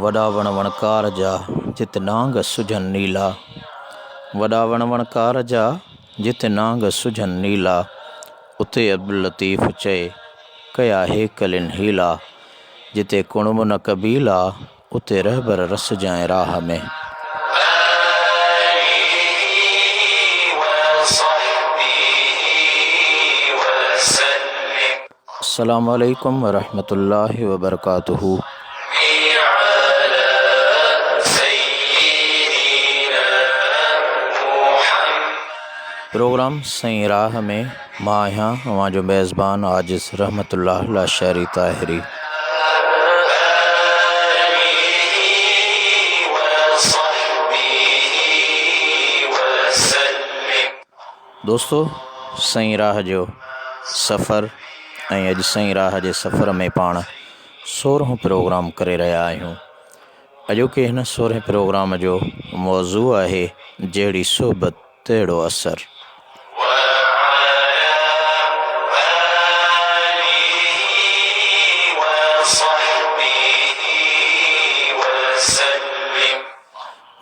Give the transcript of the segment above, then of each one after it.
वॾा वण वणकार जा जित नांग सुझन नीला। वॾा वण वणकार जा जित नांग सुझन नीला। उते अब्दुल लतीफ़ चए कया हेकलिन हीला। जिते कुणब न कबीला उते रहबर रस जाए राह में। अस्सलामु अलैकुम वरहमतुल्लाहि वबरकातुहू। प्रोग्राम सही राह में मां आहियां अवां जो मेज़बान आजिज़ रहमतुल्लाह लाशहरी ताहिरी। दोस्तों, सही राह जो सफ़र ऐं अॼु सही राह जे सफ़र में पाण 16हों प्रोग्राम करे रहिया आहियूं। अॼोके हिन 16हें प्रोग्राम जो मौज़ू आहे जहिड़ी सोबत तहिड़ो असर।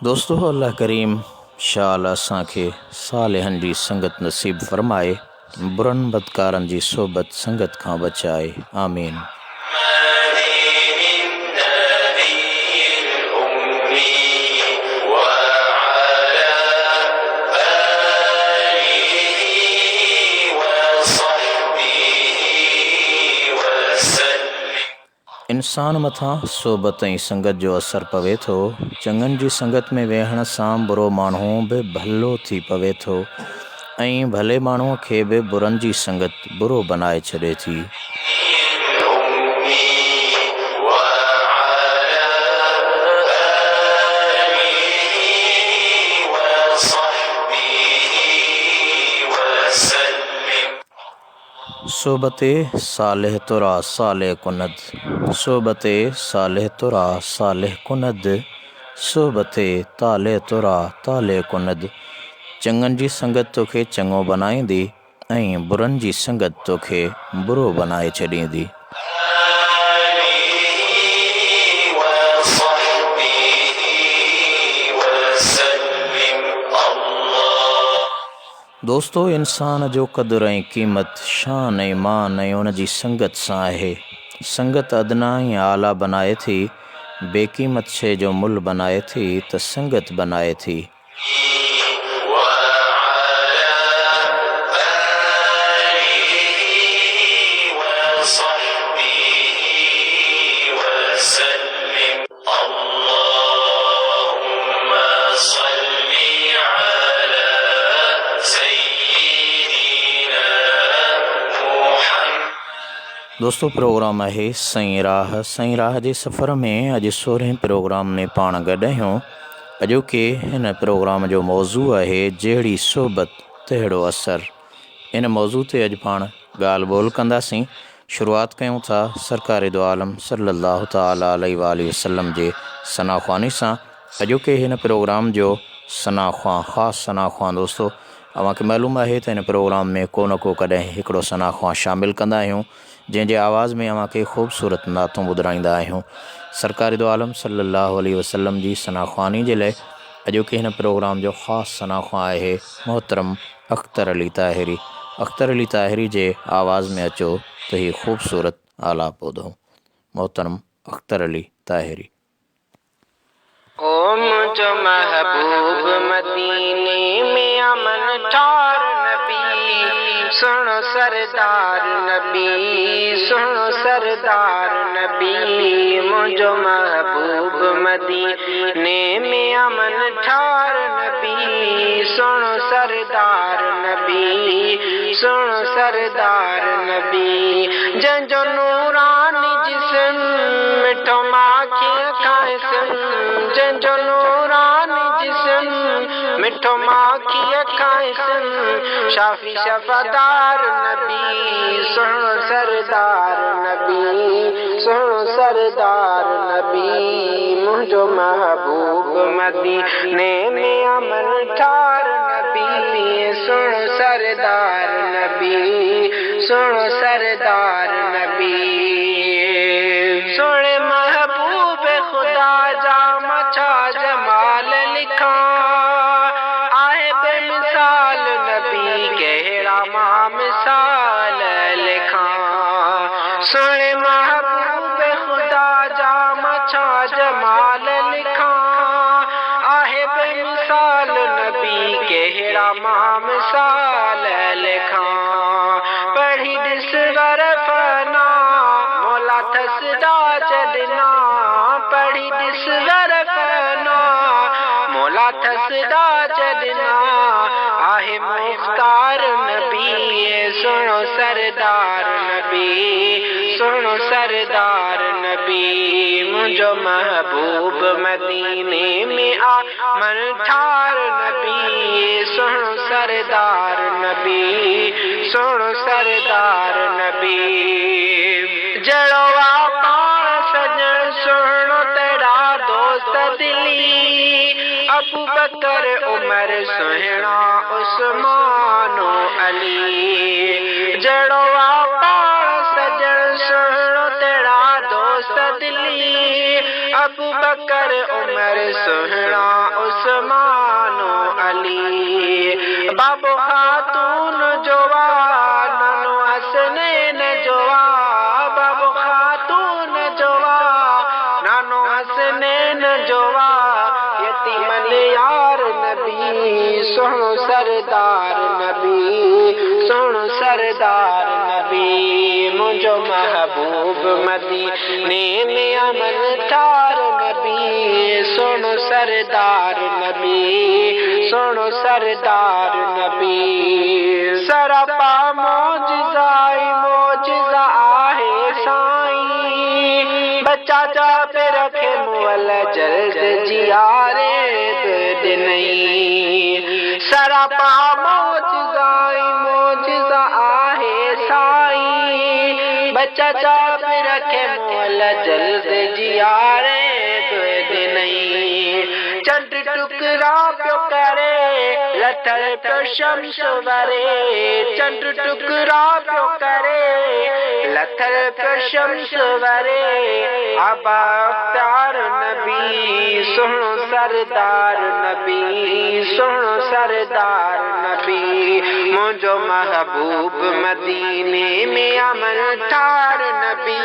दोस्तों, अल्लाह करीम शाल असांखे सालिहनि जी संगत नसीब फरमाए, बुरनि बदकारनि जी सोबत संगत खां बचाए। आमीन। इंसान मथां सोबत ऐं संगत जो असर पवे थो। चङनि जी संगत में वेहण सां बुरो माण्हू बि भलो थी पवे थो ऐं भले माण्हूअ खे बि बुरनि जी संगत बुरो बनाए छॾे थी। सोबते सालेह तुरा सालेह कुनद। सोबते सालेह तुरा सालेह कुनद। सोबते ताले तुरा ताले कुनद। चङनि जी संगत तोखे चङो बनाईंदी ऐं बुरनि जी संगत तोखे बुरो बनाए छॾींदी। दोस्तों, इंसान जो क़दुरु ऐं क़ीमत शान ऐं मान ऐं उन जी संगत सां आहे। संगत अदना ऐं आला बनाए थी। बेक़ीमत शइ जो मुल्ह बनाए थी त संगत बनाए थी। दोस्तों, प्रोग्राम आहे सही राह। सही राह जे सफ़र में अॼु 16हें प्रोग्राम में पाण गॾु आहियूं। अॼोके हिन प्रोग्राम जो मौज़ू आहे जहिड़ी सोबत तहिड़ो असर। इन मौज़ू ते अॼु पाण ॻाल्हि ॿोल कंदासीं। शुरूआत कयूं था सरकार दो आलम सल्लल्लाहु ताला अलैहि वसल्लम जे सना ख़्वानी सां। अॼोके हिन प्रोग्राम जो सना ख़्वां ख़ासि सना ख़्वां दोस्तों, अव्हांखे मालूम आहे त हिन प्रोग्राम में को न को कॾहिं हिकिड़ो सना ख़्वां शामिलु कंदा आहियूं, जंहिंजे आवाज़ में अव्हांखे ख़ूबसूरत नातूं ॿुधाईंदा आहियूं। सरकार दो आलम सल्लल्लाहु अलैहि वसल्लम जी सना ख़्वानी जे लाइ अॼोके हिन प्रोग्राम जो ख़ासि सना ख़्वां आहे मोहतरम अख्तर अली ताहिरी। अख्तर अली ताहिरी जे आवाज़ में अचो त हीउ ख़ूबसूरत आलाप ॿुधो। मोहतरम अख्तर अली ताहिरी। ओ मुझो महबूब मदीने में अमन ठार नबी, सुनो सरदार नबी, सुनो सरदार नबी। मुझो महबूब मदीने में अमन ठार नबी, सुनो सरदार नबी, सुनो सरदार नबी। जंजो नूरानी जिस्म मिठो माखी खाइसन, जंजो नूरानी जिस्म मिठो माखी खाइसन। शाफी शफादार नबी, सुनो सरदार नबी, सुनो सरदार नबी। मुझो महबूब मदीने में अमन ठार नबी, सुनो सरदार नबी, सुनो सरदार नबी। सुने महबूब खुदा मां मिसाल लिखां सुणे महबूब खुदा जा मछा जमाल लिखां आहे बेमिसाल नबी कहिड़ा मां मिसाल लिखां पढ़ी ॾिस वर फना मौला थसदा चॾना पढ़ी ॾिस वर फना मौला थसदा चॾना आहे मुख्तार नबी सुणो सरदार नबी सुणो सरदार नबी मुंहिंजो महबूब मदीने में आ मन ठार नबी सुणो सरदार नबी सुणो सरदार नबी जड़ो आ पाण सजण सुणो तेरा दोस्त दिली अबू बकर उमर सुहिणा उस्मानो अली जड़ो आ पाण सजण सुहिणो तेरा दोस्त दिली अबू बकर उमर सुहिणा उस्मानो अली बाबो खातून जोवा नानो हसनैन जोवा बाबो खातून जोवा नानो हसनैन जोवा यतीमन यार नबी सुणो सरदार नबी सुणो सरदार नबी मुंहिंजो महबूब मदीने में अमन ठार नबी सुणो सरदार नबी सुणो सरदार नबी सरापा मौजज़ाई मौजज़ा आहे साईं बच्चा जा पे रखे मुअल जल्द जियारे ॾिनई सरापा मौजज़ाई मौजज़ा आहे साईं बच्चा जा पे रखे मुअल जल्द जियारे ॾिनई चंड टुकड़ा पियो करे लथल पियो शम्स वरे चंड टुकड़ा पियो करे लथल पियो शम्स वरे आबा अख्तार नबी सुणो सरदार नबी सुणो सरदार नबी मुंहिंजो महबूब मदीने में अमन ठार नबी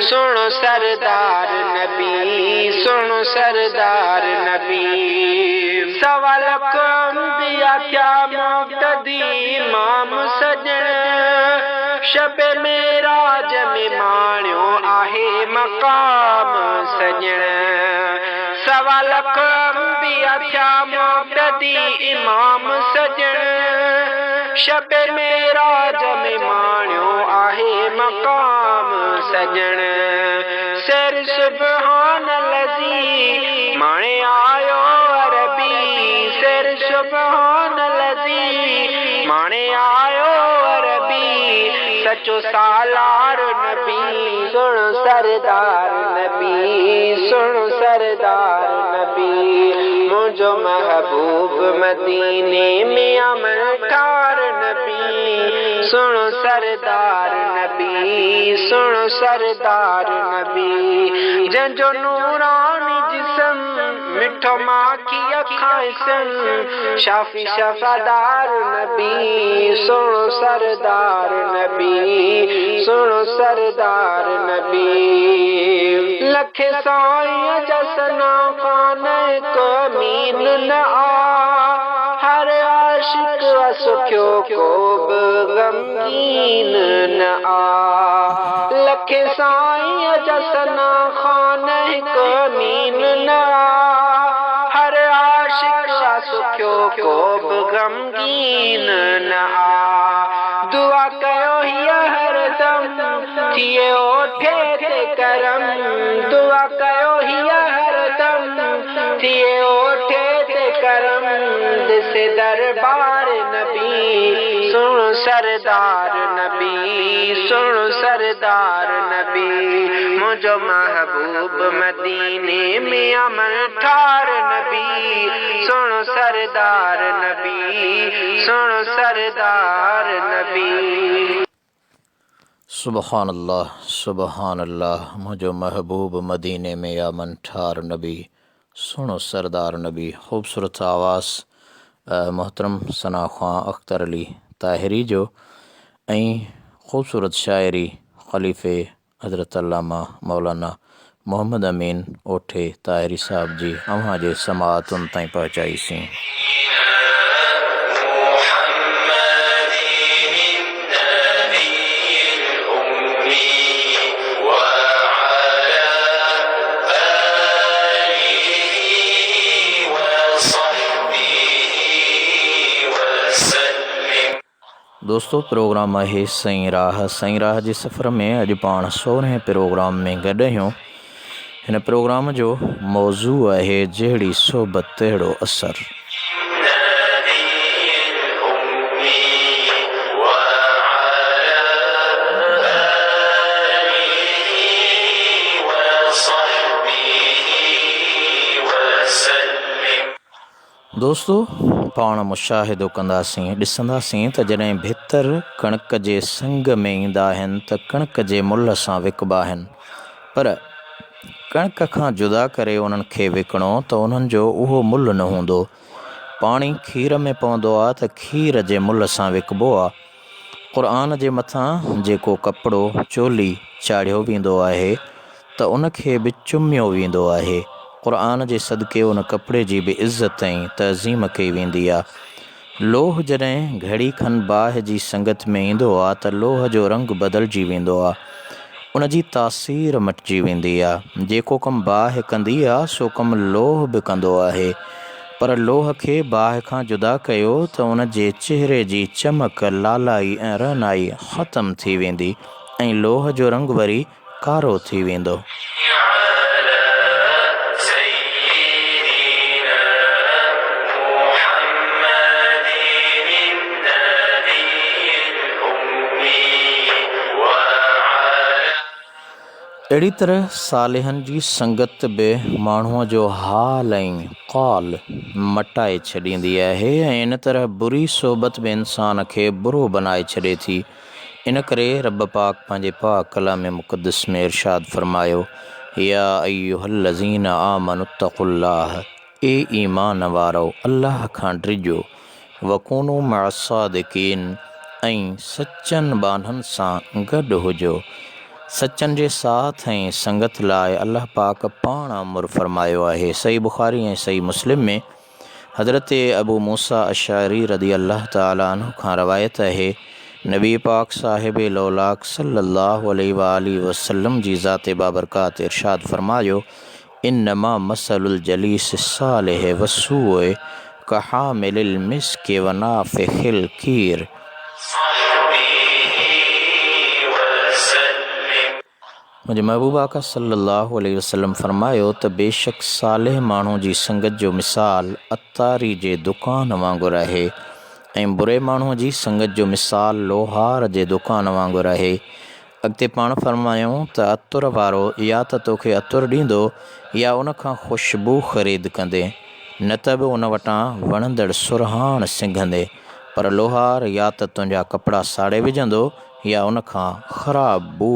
सुणो सरदार नबी सुणो सरदार नबी सवा लख अंबिया क्या मुक़्तदी इमाम सजण शबे मेराज में माणियो आहे मक़ाम सजण सवा लख अंबिया क्या मुक़्तदी इमाम सजण शबे मेराज में माणियो आहे मक़ाम सजण सिर सुबहान लज़ी माणे आयो अरबी सिर सुबहान लज़ी माणे आयो अरबी सचो सालार नबी सुणो सरदार नबी सुणो सरदार नबी मुंहिंजो महबूब मदीने में अमन ठार नबी सुणो सरदार नबी सुणो सरदार नबी जंहिंजो नूरानी जिस्म मिठो माखी अखां सन शाफी शफादार नबी सुणो सरदार नबी सुणो सरदार नबी लखे साईं जसना खान कमीन न आ हर आशिक सुख्यो को गमगीन न आ लखे साईं जसना खान कमीन न आ हर आशिक सुख्यो को गमगीन न आ दुआ कयो हिया हरदम थिए ओठे ते करम दुआ कयो हिया हरदम थिए ओठे ते करम दिसे दरबार नबी सुणो सरदार नबी सुणो सरदार नबी मुंहिंजो महबूब मदीने में अमन ठार नबी सुणो सरदार नबी सुणो सरदार नबी सुबहान अल्लाह मुझो महबूब मदीने में अमन ठार नबी सुनो सरदार नबी। खूबसूरत आवाज़ मोहतरम सना ख़्वां अख्तर अली ताहिरी जो ऐं ख़ूबसूरत शाइरी ख़लीफ़े हज़रत अल्लामा मौलाना मोहम्मद अमीन ओठे ताहिरी साहब जी अव्हां जे समाअतुनि ताईं पहुचाईसीं। दोस्तों, प्रोग्राम आहे सईं राह जे सफ़र में अॼु पाण 16हें प्रोग्राम में गॾु आहियूं। हिन प्रोग्राम जो मौज़ू आहे जहिड़ी सोबत तहिड़ो असरु। दोस्तों, पाण मुशाहिदो कंदासीं, ॾिसंदासीं त जॾहिं भितर कणिक जे संग में ईंदा आहिनि त कणिक जे मुल्ह सां विकबा आहिनि, पर कणिक खां जुदा करे उन्हनि खे विकिणो त उन्हनि जो उहो मुल्ह न हूंदो। पाणी खीर में पवंदो आहे त खीर जे मुल्ह सां विकबो आहे। क़ुर जे मथां जेको कपिड़ो चोली चाढ़ियो वेंदो आहे त उनखे बि चुमियो वेंदो आहे। क़ुर जे सदके उन कपिड़े जी बि इज़त ऐं तज़ीम कई वेंदी आहे। लोह जॾहिं घड़ी खनि बाहि जी संगत में ईंदो आहे त लोह जो रंग बदिलजी वेंदो आहे, उन जी तासीर मटिजी वेंदी आहे। जेको कमु बाहि कंदी आहे सो कमु लोह बि कंदो आहे, पर लोह खे बाहि खां जुदा कयो त उन जे चहिरे जी चमक, लालाई ऐं रहनाई ख़तमु थी वेंदी ऐं लोह जो रंग वरी कारो थी वेंदो। अहिड़ी तरह सालिहनि जी संगत बि माण्हूअ जो हाल ऐं क़ौल मटाए छॾींदी आहे ऐं इन तरह बुरी सोबत बि इंसान खे बुरो बनाए छॾे थी। इन करे रब पाक पंहिंजे पाक कलाम मुक़द्दस में इरशाद फरमायो, या अय्युहल्लज़ीन आमनुत्तक़ुल्लाह, ए ईमान वारो अल्लाह खां डिॼो, वकूनू मअस्सादिकीन, ऐं सचनि बाननि सां गॾु हुजो। सचनि जे साथ ऐं संगत लाइ अल्लाह पाक पाण अमुर फरमायो आहे। सही बुखारी ऐं सही मुस्लिम में हज़रत अबू मूसा अशअरी रदी अल्लाह ताला अन्हु खां रवायत आहे, नबी पाक साहिब लौलाक सल्लल्लाहु अलैहि वसल्लम जी ज़ात बाबरकात इरशाद फरमायो, इन्नमा मसलुल जलीस सालिह वसूए कहामिलिल मिस्क व नाफ़िखिल कीर। मुंहिंजे महबूब आका सल्लल्लाहु अलैहि वसल्लम फरमायो त बेशक सालिह माण्हू जी संगत जो मिसाल अतारी जे दुकान वांगुरु आहे ऐं बुरे माण्हूअ जी संगत जो मिसाल लोहार जे दुकान वांगुरु आहे। अॻिते पाण फरमायूं त अतुर वारो या त तोखे अतुर ॾींदो या उन खां ख़ुशबू ख़रीद कंदे, न त बि उन वटां वणंदड़ सुरहाण सिंघंदे, पर लोहार या त तुंहिंजा कपिड़ा साड़े विझंदो या उन खां ख़राब बू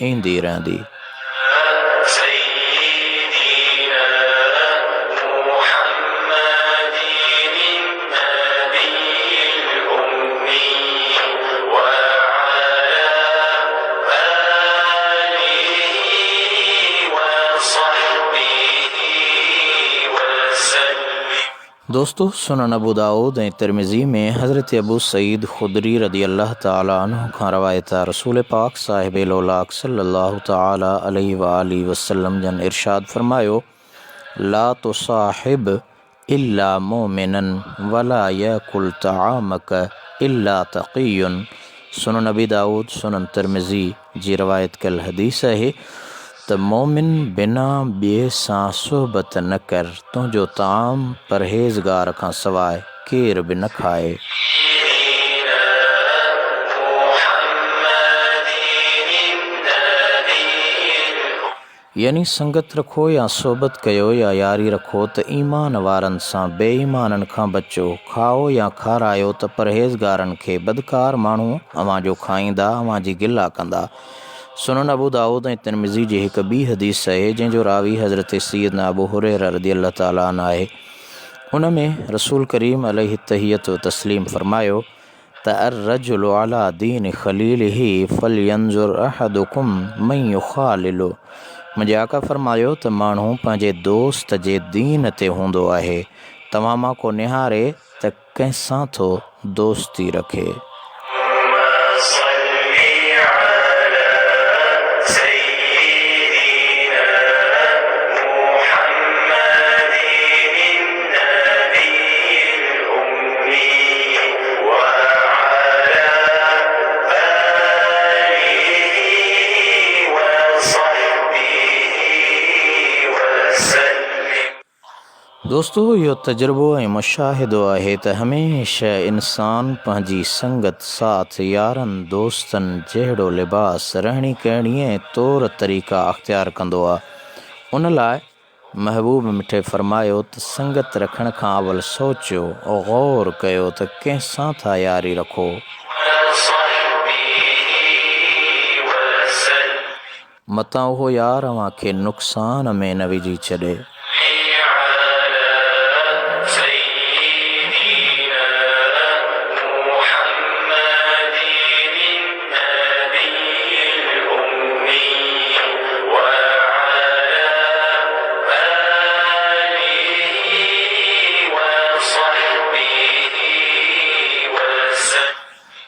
ईंदी रहंदी। दोस्तों, सुनन अबू दाऊद ऐं तिरमिज़ी में हज़रत अबू सईद ख़ुदरी रदी अल्लाह ताला अन्हु खां रवायत आहे, रसूल पाक साहिब लौलाक सल्लल्लाहु ताला अलैहि वसल्लम जन इरशाद फरमायो, ला तुसाहिब इल्ला मोमिनन वला याकुल तआमक इल्ला तक़ियुन। सुनन अबी दाऊद, सुनन तिरमिज़ी जी रवायत कल हदीस आहे त मोमिन बिना ॿिए सां सोबत न कर, तुंहिंजो ताम परहेज़गार खां सवाइ केर बि न खाए। यानी संगत रखो या सोबत कयो या यारी रखो त ईमान वारनि सां बेईमाननि खां बचो। खाओ या खारायो त परहेज़गारनि खे, बदकार माण्हू अव्हां जो खाईंदा, अव्हां जी गिला कंदा। सुनन अबू दाऊद ऐं तिरमिज़ी जी हिकु ॿी हदीस आहे जंहिंजो रावी हज़रत सैयदना अबू हुरैरा रज़ी अल्लाह ताला अन्हु आहे। उन में रसूल करीम अलैहि तहियत व तस्लीम फरमायो, त अर्रजुलु अला दीन खलीलिही फलयंजुर अहदुकुम मन युखालिलु। मुंहिंजे आका फरमायो त माण्हू पंहिंजे दोस्त जे दीन ते हूंदो आहे। तव्हां मां को निहारे त कंहिंसां थो दोस्ती रखे। दोस्तो, इहो तजुर्बो ऐं मुशाहिदो आहे त हमेशह इंसान पंहिंजी संगत, साथ, यारनि, दोस्तनि जहिड़ो लिबास, रहणी करणी ऐं तौर तरीक़ा अख़्तियार कंदो आहे। उन लाइ महबूब मिठे फरमायो त संगत रखण खां अवल सोचियो ऐं गौर कयो त कंहिंसां था यारी रखो। मतां उहो यार अव्हांखे नुक़सान में न विझी छॾे।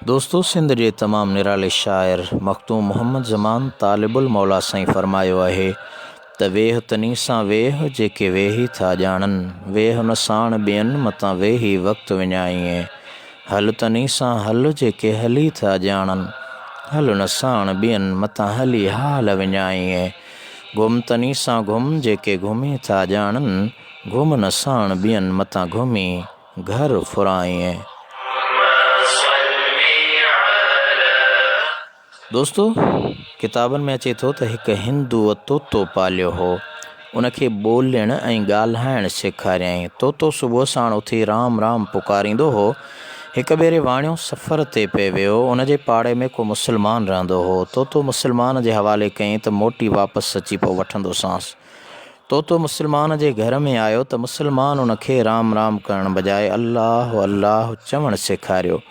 दोस्तों, सिंध जे तमामु निराले शाइर मखदूम मोहम्मद ज़मान तालिबुल मौला साईं फरमायो आहे त वेह तनी सां वेह जेके वेही था ॼाणनि, वेह न साण ॿियनि मतां वेही वक़्तु विञाईं। हल तनी सां हल जेके हली था ॼाणनि, हल न साण ॿियनि मतां हली हाल विञाईं। घुम तनी सां घुम जेके घुमी था ॼाणनि, घुम न साण ॿियनि मतां घुमी घर फुराईं। दोस्तो, किताबनि में अचे थो त हिकु हिंदूअ तोतो पालियो हो। उनखे ॿोलण ऐं ॻाल्हाइण सेखारियईं। तोतो सुबुह साण उथी राम राम पुकारींदो हो। हिकु भेरे वाणियो सफ़र ते पे वियो। उनजे पाड़े में को मुस्लमान रहंदो हो। तोतो मुस्लमान जे हवाले कयईं त मोटी वापसि अची पोइ वठंदोसांसि। तोतो मुस्लमान जे घर में आयो त मुस्लमान उनखे राम राम करण बजाए अल्लाह अल्लाह चवणु सेखारियो।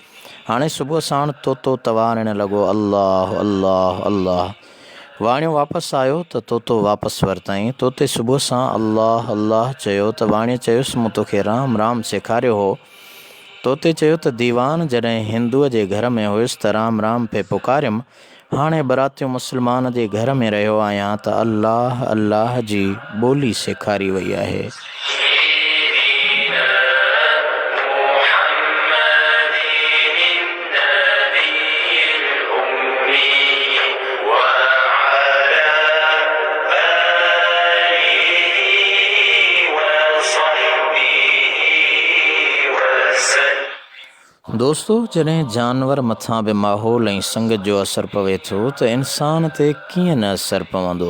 हाणे सुबुह साण तोतो तवारणु लॻो, अल्लाह अल्लाह अल्लाह। वाणियो वापसि आयो त तोतो वापसि वरितईं। तोते सुबुह सां अल्लाह अल्लाह चयो त वाणियो चयुसि, मूं तोखे राम राम सेखारियो हो। तोते चयो त दीवान, जॾहिं हिंदूअ जे घर में हुयुसि त राम राम पे पुकारियुमि। हाणे बरातियूं मुस्लमान जे घर में रहियो आहियां त अल्लाह अल्लाह जी ॿोली सेखारी वई आहे। दोस्तो, जॾहिं जानवर मथां बि माहौल ऐं संगत जो असरु पवे थो त इंसान ते कीअं न असरु पवंदो।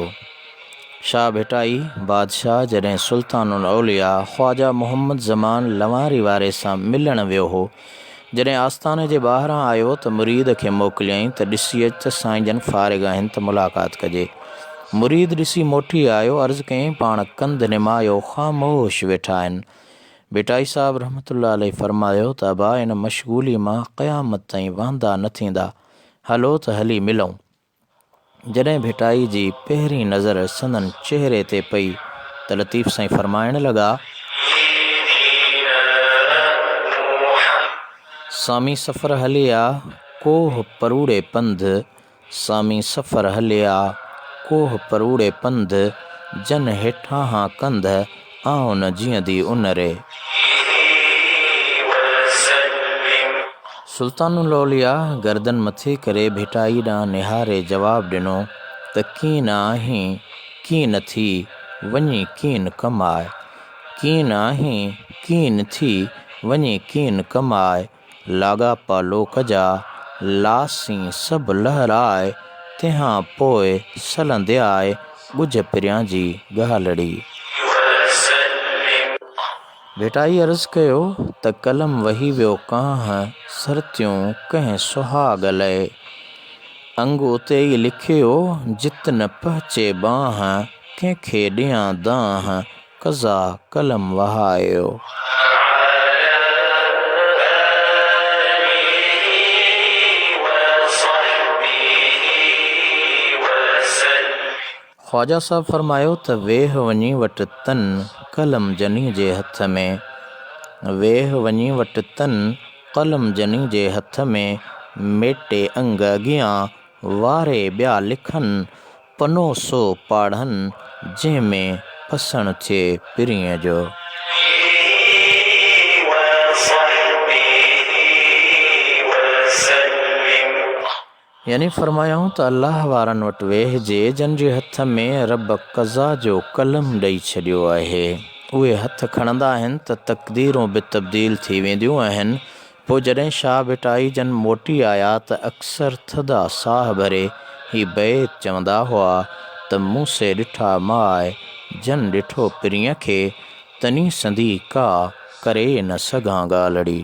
शाह भिटाई बादशाह जॾहिं सुल्तानुल औलिया ख्वाजा मोहम्मद ज़मान लवारी वारे सां मिलण वियो हो, जॾहिं आस्थाने जे ॿाहिरां आयो त मुरीद खे मोकिलियईं त ॾिसी अच त साईं जन फ़ारिग़ आहिनि त मुलाक़ात कजे। मुरीद ॾिसी मोटी आयो। अर्ज़ु कयईं, पाण कंधु निमायो ख़ामोश वेठा आहिनि। भिटाई साहब रहमतुल्लाह अलैह फरमायो त अबा, इन मशगूली मां क़यामत ताईं वांदा न थींदा, हलो त हली मिलूं। जॾहिं भिटाई जी पहिरीं नज़र संदन चहिरे ते पई त लतीफ़ साईं फरमाइण लॻा, सामी सफ़र हलिया कोह परूड़े पंध, सामी सफ़र हलिया कोह परूड़े पंध, जन हेठां हां कंध आऊं न जीअंदी उन रे। सुल्तानुल औलिया गर्दन मथे करे भिटाई ॾांहुं निहारे जवाबु ॾिनो त कीन आहीं कीन थी वञी कीन कमाए, कीन आहीं कीन थी वञी कीन कमाए, लाॻापा लोक जा लासीं सभु लहराए, तंहिंखां पोइ सलंदे आए ॻुझ पिरियां जी ॻाल्हड़ी। भिटाई अर्ज़ु कयो त कलम वही वियो कांह, सरतियूं कंहिं सुहाग लए, अंग उते ई लिखियो जित न पहुचे बांह, कंहिंखे ॾियां दांह कज़ा कलम वहायो। ख्वाजा साहब फरमायो त वेह वञी वटि तन कलम जनी जे हथ में, वेह वञी वटि तन कलम जनी जे हथ में, मेटे अंग अॻियां वारे ॿिया लिखनि, पनो सो पाढ़नि जंहिंमें फसण थिए पिरीअ जो। यानी फरमायूं त अल्लाह वारनि वटि वेहिजे जन जे हथ में रब क़ज़ा जो कलम ॾेई छॾियो आहे। उहे हथ खणंदा आहिनि त तक़दीरूं बि तब्दील थी वेंदियूं आहिनि। पोइ जॾहिं शाह बिटाई जन मोटी आया त अक्सर थधा साह भरे ही बैत चवंदा हुआ त मूं से ॾिठा माए जन ॾिठो पिरीअ खे, तनी संदी का करे न सघां ॻाल्हिड़ी।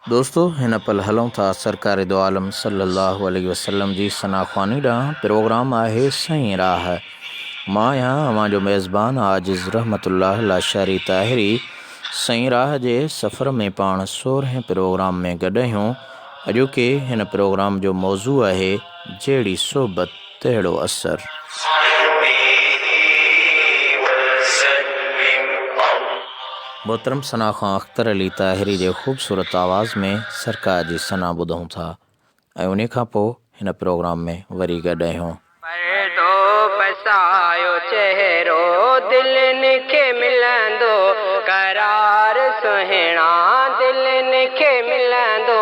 दोस्तों हिन पल हलूं था सरकार दो आलम सल्लल्लाहु अलैहि वसल्लम जी सना ख़्वानी ॾांहुं। प्रोग्राम आहे सईं राह। मां आहियां अवां जो मेज़बान आजिज़ रहमतुल्लाह लाशारी ताहिरी। सईं राह जे सफ़र में पाण 16हें प्रोग्राम में गॾु आहियूं। अॼोके हिन प्रोग्राम जो मौज़ू आहे जहिड़ी सोबत तहिड़ो असर। मोहतरम सना खां अख्तर अली ताहिरी जे ख़ूबसूरत आवाज़ में सरकार जी सना ॿुधूं था ऐं उन खां पोइ हिन प्रोग्राम में वरी गॾु आहियूं। पर्दो पसायो चहिरो दिलनि खे मिलंदो करार सुहिणा, दिलनि खे मिलंदो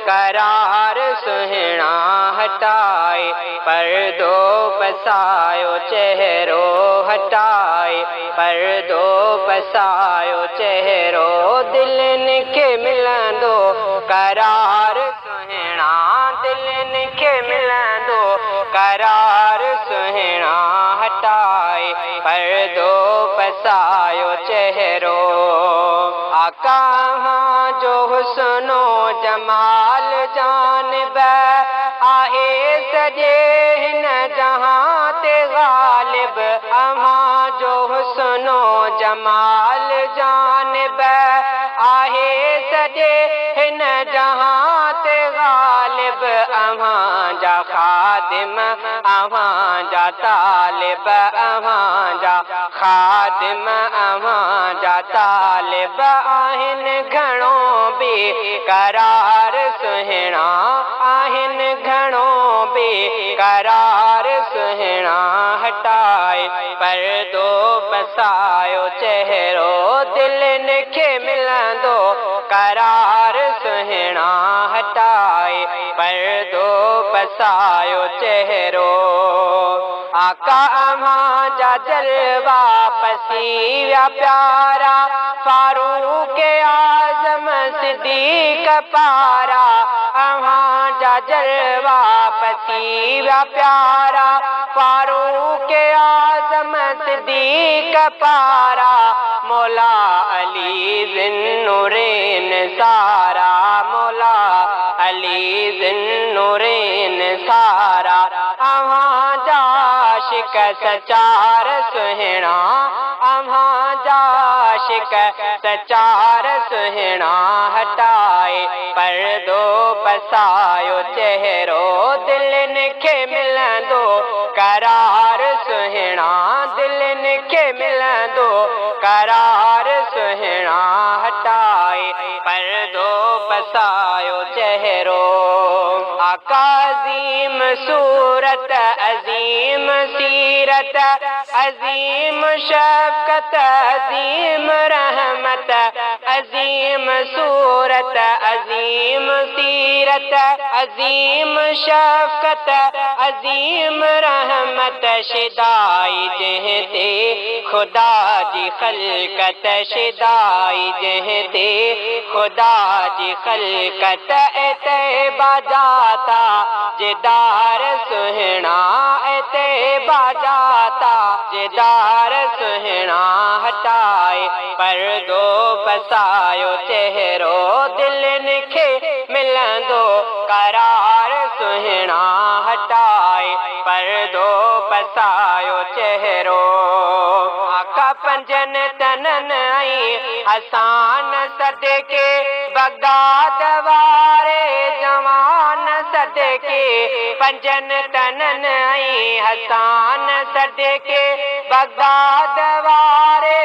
करार सुहिणा हटाए। पर्दो पसायो चहिरो हटाए, पर्दो पसायो चहिरो दिलनि खे मिलंदो करार सुहिणा, दिलनि खे मिलंदो करार सुहिणा हटाए। पर्दो पसायो चहिरो आका जो हुस्नो जमाल जानिब आहे सॼे हिन जहां ते ग़ालिब। अव्हां जो हुस्नो जमाल जानिब आहे सॼे हिन जहां ते ग़ालिब। अव्हां जा ख़ादिम, अव्हां जा तालिब, अव्हां जा ख़ादिम, अव्हां जा तालिब आहिनि घणो बेक़रार सुहिणा, आहिनि घणो बेक़रार सुहिणा हटाए। पर्दो पसायो चहिरो दिलनि खे मिलंदो करार सुहिणा हटाए। पर्दो पसायो चहिरो आका अव्हां जा जलवा पसी विया प्यारा, फारूक आज़म सिद्दीक़ पारा। अव्हां जा जलवा पसी विया प्यारा, फारूक आज़म सिद्दीक़ पारा। मौला अली ज़िन्नुरैन सारा, मौला अली ज़िन्नुरैन सारा। अव्हां जा आशिक़ सचार सुहिणा, अव्हां जा आशिक़ सचार सुहिणा हटाए। पर्दो पसायो चहिरो दिलनि खे मिलंदो करार सुहिणा, दिलनि खे मिलंदो करार सुहिणा हटाए। पर्दो पसायो चहिरो आका अज़ीम सूरत, अज़ीम सीरत, अज़ीम शफ़क़त, अज़ीम रहमत। अज़ीम सूरत, अज़ीम सीरत, अज़ीम शफ़क़त, अज़ीम रहमत। शिदाई जंहिं ते ख़ुदा जी ख़ल्क़त, शिदाई जंहिं ते ख़ुदा जी ख़ल्क़त। तैबा जाता जिदार सुहिणा, तैबा जाता ताजेदार सुहिणा हटाए पर्दो पसायो चेहरो दिलनि खे मिलंदो करार सुहिणा हटाए पर्दो पसायो चेहरो आका पंजनि तननि ऐं हसान सदके बगदाद वारे जवान सदके पंजनि तननि ऐं हसान सदके बगदाद वारे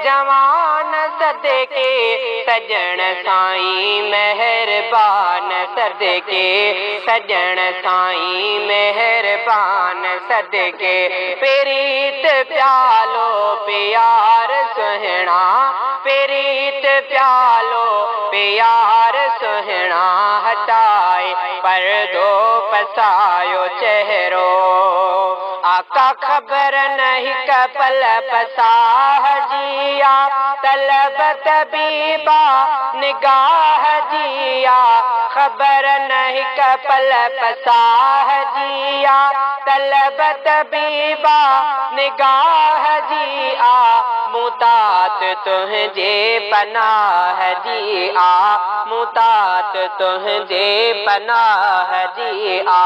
जवान सदके सजण साईं मेहरबान सदके सजण साईं मेहरबान सदके प्रीत प्यालो प्यार सुहिणा प्रीत प्यालो प्यार सुहिणा हटाए पर्दो पसायो चेहरो आका खबर नहीं कपल पसाह जिया तलब तबीबा निगाह जिया खबर नहीं कपल पसाह जिया तलब तबीबा निगाह जिया मुतात तुझे पनाह जिया मुतात तुझे पनाह जिया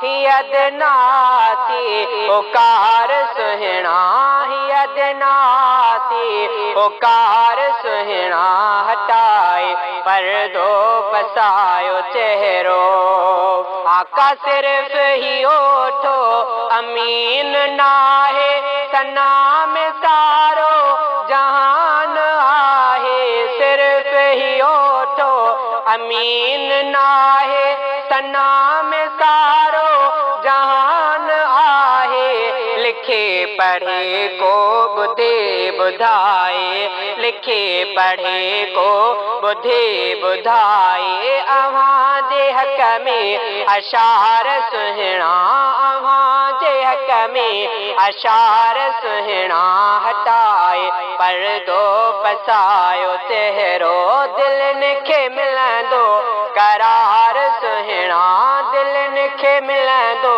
हियदनाती पुकार सुहिणा हियदनाती पुकार सुहिणा हटाए पर्दो पसायो चेहरो आका सिर्फ ही ओठो अमीन नाहे सना में सारो जहान आहे सिर्फ ही ओठो अमीन नाहे सना में सारो जहान आहे लिखे पढ़े को बुधे बुधाए लिखे पढ़े को बुधे बुधाए अव्हां जे हक में अशार सुहिणा अव्हां जे हक में अशार सुहिणा हटाए पर्दो पसायो चेहरो दिलनि खे मिलंदो करार सुहिणा दिलनि खे मिलंदो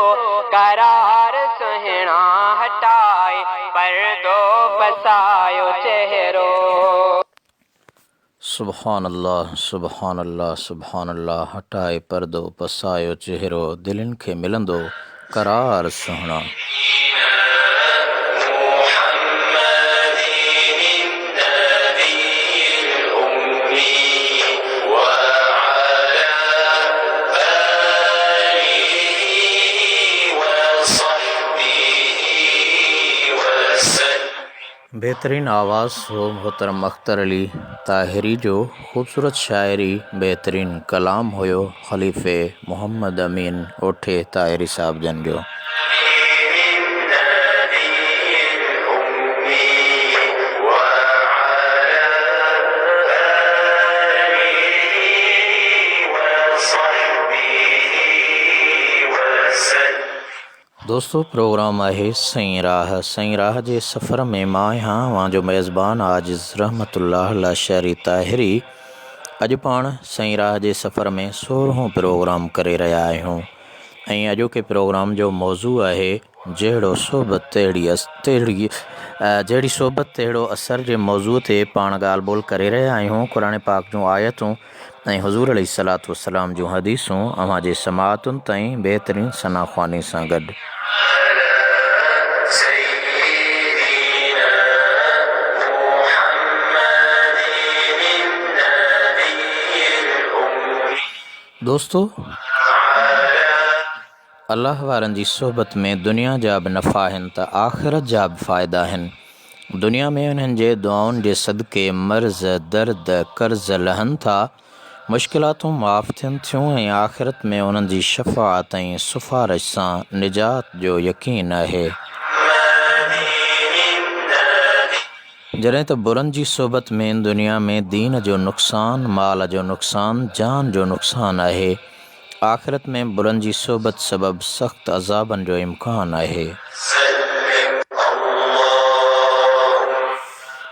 करार सुहिणा हटाए पर्दो पसायो चेहरो सुभान अल्लाह सुभान अल्लाह सुभान अल्लाह हटाए पर्दो पसायो चेहरो दिलनि खे मिलंदो करार सुहिणा बेहतरीन आवाज़ हो मोहतरम अख्तर अली ताहिरी जो ख़ूबसूरत शायरी बेहतरीन कलाम हुयो ख़लीफ़े मोहम्मद अमीन ओठे ताहिरी साहब जन जो दोस्तों प्रोग्राम आहे सईं राह जे सफ़र में मां आहियां वहाँ जो मेज़बान आजिज़ रहमतुल्लाह लाशरी ताहिरी अॼु पाण सईं राह जे सफ़र में 16हों प्रोग्राम करे रहिया आहियूं ऐं अॼोके प्रोग्राम जो मौज़ू आहे जहिड़ो सोबत जहिड़ी सोबत तहिड़ो असर जे मौज़ू ते पाण ॻाल्हि ॿोल करे रहिया आहियूं क़ुरान पाक जूं आयतूं ऐं हुज़ूर अलैहिस्सलातु वस्सलाम जूं हदीसूं अव्हां जे समाअतुनि ताईं बहितरीन सनाख़्वानी सां गॾु दोस्तों अल्लाह वारनि जी सोबत में दुनिया जा बि नफ़ा आहिनि त आख़िरत जा बि फ़ाइदा आहिनि दुनिया में उन्हनि जे दुआउनि जे सदके मर्ज़ दर्द कर्ज़ लहनि था मुश्किलातूं माफ़ थियनि थियूं ऐं आख़िरत में उन्हनि जी शफ़ाअत ऐं सिफ़ारिश सां निजात जो यकीन आहे जॾहिं त बुरनि जी सोबत में दुनिया में दीन जो नुक़सान माल जो नुक़सान जान जो नुक़सान आहे आख़िरत में बुरनि जी सोबत सबबि सख़्त अज़ाबनि जो इम्कान आहे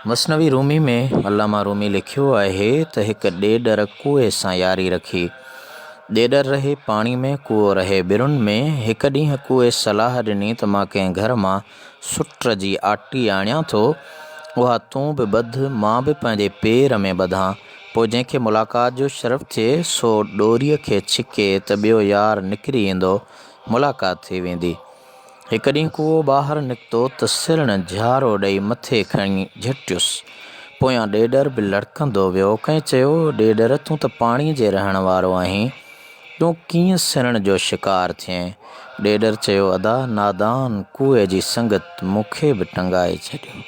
मसनवी रूमी में अल्लामा रूमी लिखियो आहे त हिकु ॾेॾर कुएं सां यारी रखी ॾेॾर रहे पाणी में कूओ रहे ॿिरुनि में। हिकु ॾींहुं कूए सलाह ॾिनी त मां कंहिं घर मां सुट जी आटी आणियां थो, उहा तूं बि ॿध, मां बि पंहिंजे पेर में ॿधां। पोइ जंहिंखे मुलाक़ात जो शरफ़ थिए सो ॾोरीअ खे छिके त ॿियो यार निकिरी ईंदो, मुलाक़ात थी वेंदी। हिकु ॾींहुं कूओ ॿाहिरि निकितो त सिरण झारो ॾेई मथे खणी झटियुसि। पोयां ॾेॾर बि लड़कंदो वियो। कंहिं चयो, ॾेॾर तूं त पाणी जे रहण वारो आहीं, तूं कीअं सिरण जो शिकार थिएं? ॾेॾर चयो, अदा नादान कूए जी संगत मूंखे बि टंगाए छॾियो।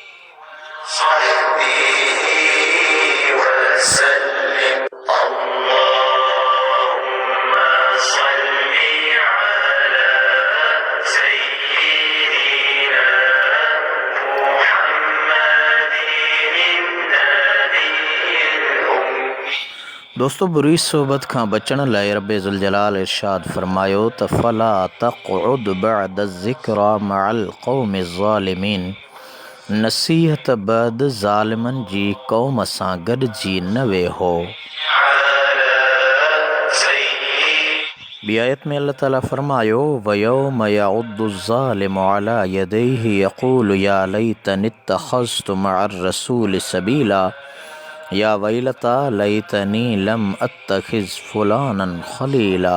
दोस्तों, बुरी सोबत खां बचण लाइ रब्बे ज़ुल जलाल इरशाद फरमायो त फला तक़उद बअद ज़िक्रा मअल क़ौमि ज़ालिमीन। नसीहत बैद ज़ालिमनि जी क़ौम सां गॾिजी न वेहो। ॿी आयत में अल्लाह ताला फरमायो, वयौम यउद्दु ज़ालिमु अला यदैहि यक़ूलु या लैतनी इत्तख़ज़्तु मअर रसूलि सबीला या वैलता लैतनी लम अत्तखिज़ फुलानन खलीला।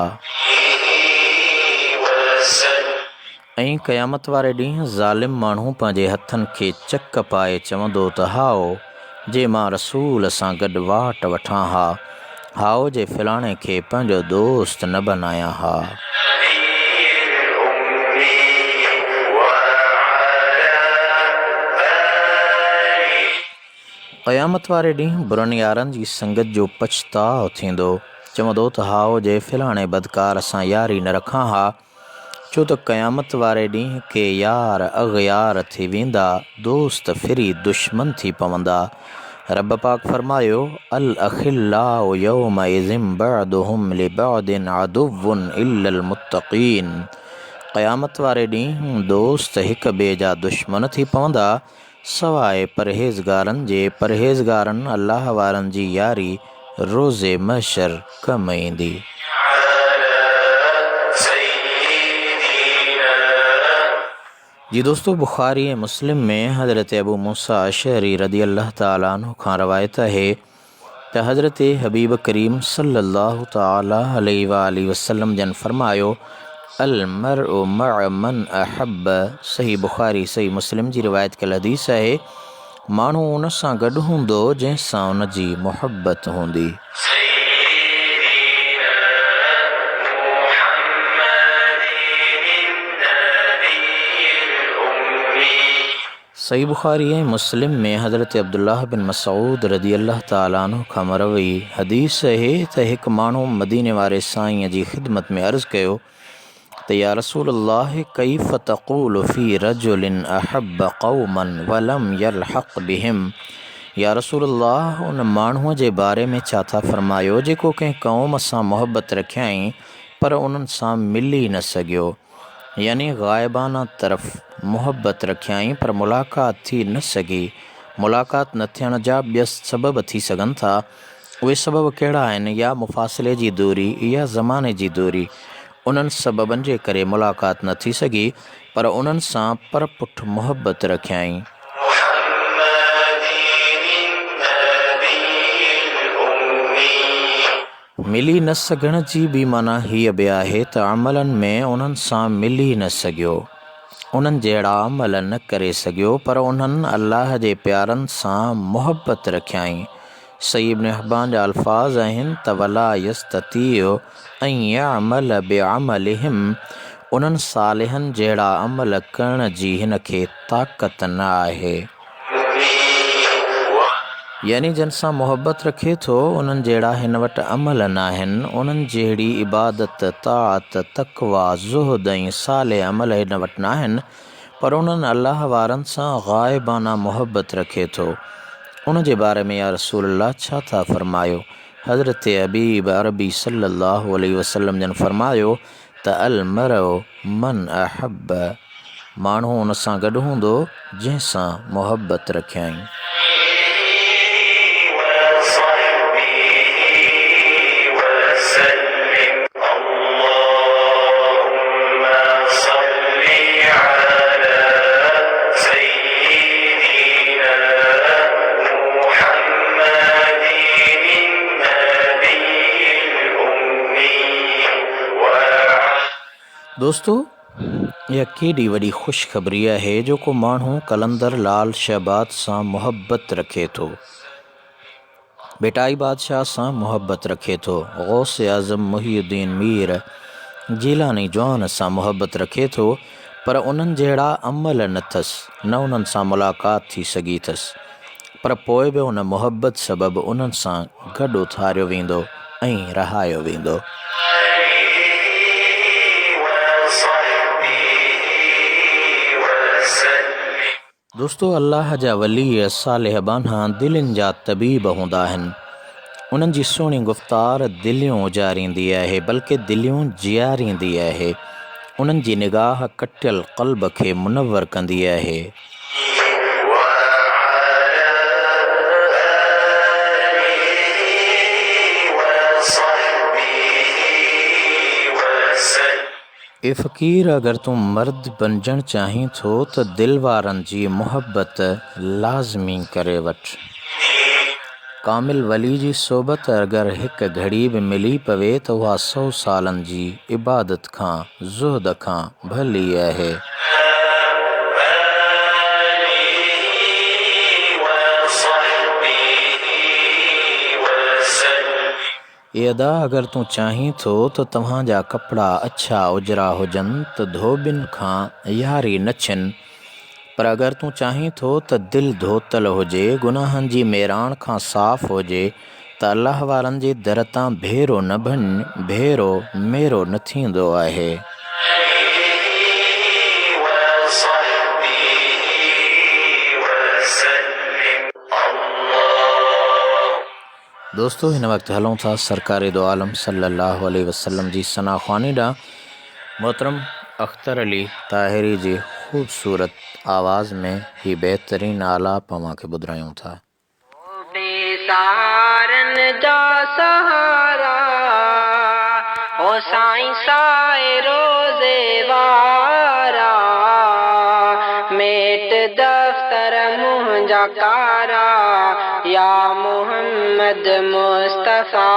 ऐं क़यामत वारे ॾींहुं ज़ालिम माण्हू पंहिंजे हथनि खे चक पाए चवंदो त हाओ जे मां रसूल सां गॾु वाट वठां हा, हाओ जे फलाणे खे पंहिंजो दोस्त न बनायां हा। क़यामत वारे ॾींहुं बुरनि यारनि जी संगत जो पछताव थींदो। चवंदो त हाओ जे फलाणे बदकार सां यारी न रखां हा, छो त क़यामत वारे ॾींहुं के यार अग़यार थी वेंदा, दोस्त फिरी दुश्मन थी पवंदा। रब पाक फरमायो, अल अखिल्लाउ यौमइज़िन बअदुहुम लिबअदिन अदुव्वुन इल्लल मुत्तक़ीन। क़यामत वारे ॾींहुं दोस्त हिक ॿिए जा दुश्मन थी पवंदा, सवाइ परहेज़गारनि जे। परहेज़गारनि अल्लाह वारनि जी यारी रोज़े महशर कम ईंदी। जी दोस्तों, बुखारी ऐं मुस्लिम में हज़रत अबू मूसा अशअरी रदी अल्लाह ताला अन्हु खां रवायत आहे त हज़रत हबीब करीम सल्लल्लाहु ताला अलैहि वालैहि वसल्लम जन फरमायो, अल मरउ मअ मन अहब। सही बुखारी सही मुस्लिम जी रिवायत कल हदीस आहे, माण्हू उन सां गॾु हूंदो जंहिंसां उन जी मुहबत हूंदी। सही बुखारी ऐं मुस्लिम में हज़रत अब्दुल्लाह बिन मसऊद रदी अल्लाह ताला अन्हु खां मरवी हदीस आहे त हिकु माण्हू मदीने वारे साईं जी ख़िदमत में अर्ज़ु कयो त या रसूल अल्लाह कैफ़ तक़ूलु फ़ी रजुलिन अहब क़ौमन वलम यलहक़ बिहिम। या रसूल अल्लाह, उन माण्हूअ जे बारे में छा था फरमायो जेको कंहिं क़ौम सां मुहबत रखियाईं पर उन्हनि सां मिली न सघियो, यानी ग़ाइबाना तरफ़ मुहबत रखियाईं पर मुलाक़ात थी न सघी। मुलाक़ात न थियण जा ॿिया सबब थी सघनि था। उहे सबब कहिड़ा आहिनि? या मुफ़ासिले जी दूरी या ज़माने जी दूरी। उन्हनि सबबनि जे करे मुलाक़ात न थी सघी पर उन्हनि सां परपुठ मुहबत रखियाईं। मिली न सघण जी बि माना हीअ बि आहे त अमलनि में उन्हनि सां मिली न सघियो, उन्हनि जहिड़ा अमल न करे सघियो पर उन्हनि अल्लाह जे प्यारनि सां मुहबत रखियाईं। सही इब्न हिब्बान जा अल्फाज़ आहिनि त वला यस्ततीउ अन यअमल बिअमलिहिम। उन्हनि सालिहनि जहिड़ा अमल करण जी हिन खे ताक़त न आहे। यानी जिन सां मुहबत रखे थो उन्हनि जहिड़ा हिन वटि अमल न आहिनि, उन्हनि जहिड़ी इबादत, ताअत, तक़वा, ज़ुहद ऐं सालिह अमल हिन वटि न आहिनि पर उन्हनि अल्लाह वारनि सां ग़ाइबाना मुहबत रखे थो। उन जे बारे में या रसूल अल्लाह छा था फरमायो? हज़रत हबीब अरबी सल्लल्लाहु अलैहि वसल्लम जन फरमायो त अल मरउ मन अहब। माण्हू उन सां गॾु हूंदो जंहिंसां मुहबत रखियाईं। दोस्तों यह केॾी वॾी ख़ुशख़बरी आहे जो को माण्हू कलंदर लाल शहबाद सां मुहबत रखे थो, बेटाई बादशाह सां मुहबत रखे थो, गौस आज़म मुहिउद्दीन मीर जीलानी जवान सां मुहबत रखे थो, पर उन्हनि जहिड़ा अमल न अथसि, न उन्हनि सां मुलाक़ात थी सघी अथसि, पर पोइ बि उन मुहबत सबबु उन्हनि सां गॾु उथारियो वेंदो ऐं रहायो वेंदो। दोस्तों अल्लाह जा वली सालिह बाना दिलनि जा तबीब हूंदा आहिनि। उन्हनि जी सुहिणी गुफ़्तार दिलियूं उजारींदी आहे, बल्कि दिलियूं जियारींदी आहे। उन्हनि जी निगाह कटियल क़ल्ब खे मुनवर कंदी आहे। ए फ़क़ीर, अगर तूं मर्द बणजणु चाहीं थो त दिल वारनि जी मुहबत लाज़मी करे वठ। कामिल वली जी सोबत अगरि हिकु घड़ी बि मिली पवे त उहा 100 सालनि जी इबादत खां, ज़ुहद खां भली आहे। ये अदा अगरि तूं चाहीं थो त तव्हांजा कपिड़ा अछा उजरा हुजनि त धोबिन खां यारी न छिन, पर अगरि तूं चाहीं थो त दिलि धोतल हुजे, गुनाहनि जी मेराण खां साफ़ हुजे, त अल्लाह वारनि जे दर तां भेरो न बण, भेरो मेरो न थींदो आहे। दोस्तों हिन वक़्तु हलूं था सरकार दो आलम सल्लल्लाहु अलैहि वसल्लम जी सना ख़्वानी ॾांहुं। मोहतरम अख्तर अली ताहिरी जी ख़ूबसूरत आवाज़ में ही बेहतरीन आलाप अव्हांखे ॿुधायूं था। बेसहारन जा सहारा ओ साईं साए रोज़े वारा, मेट दफ्तर मुंहिंजा कारा, या मोहम्मद मुस्तफ़ा,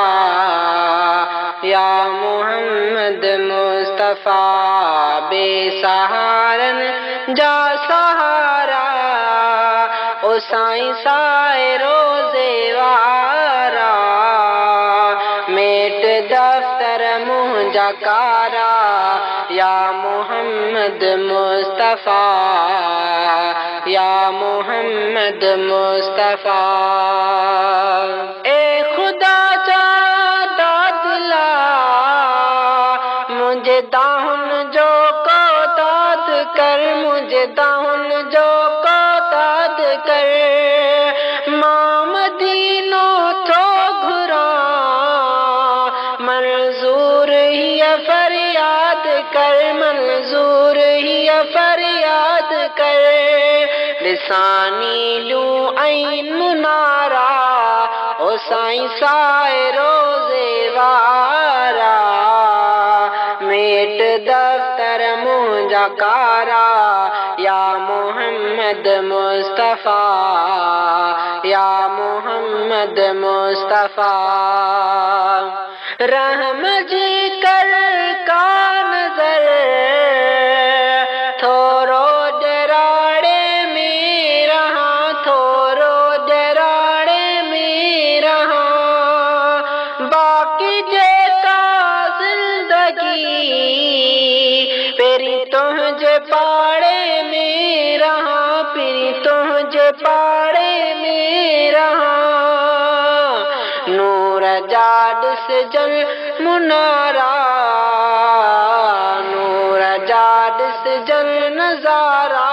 या मोहम्मद मुस्तफ़ा। बेसहारन जा सहारा ओ साईं साए रोज़े वारा, मेट दफ्तर मुंहिंजा कारा, या मोहम्मद मुस्तफ़ा, या मोहम्मद मुस्तफ़ा। ए खुदा जा दादला, मुझे दाहुन जो को दाद कर, मुझे दाहुन जो को दाद कर, मां मदीनो थो घुरा, मंजूर ही फरियाद कर, मंजूर ही फरियाद कर। लिसानी लूं ऐं मुनारा ओ साईं साए रोज़े वारा, मेट दफ्तर मुंहिंजा कारा, या मोहम्मद मुस्तफ़ा, या मोहम्मद मुस्तफ़ा। रहम जी कर का नज़र, थोरो ॾराड़े में रहां, थोरो ॾराड़े में रहां, बाक़ी जेका ज़िंदगी पहिरीं तुंहिंजे पाड़े में रहां, पहिरीं तुंहिंजे पाड़े में रहां। नूर जा ॾिसजन मुनारा, नूर जा ॾिसजन नज़ारा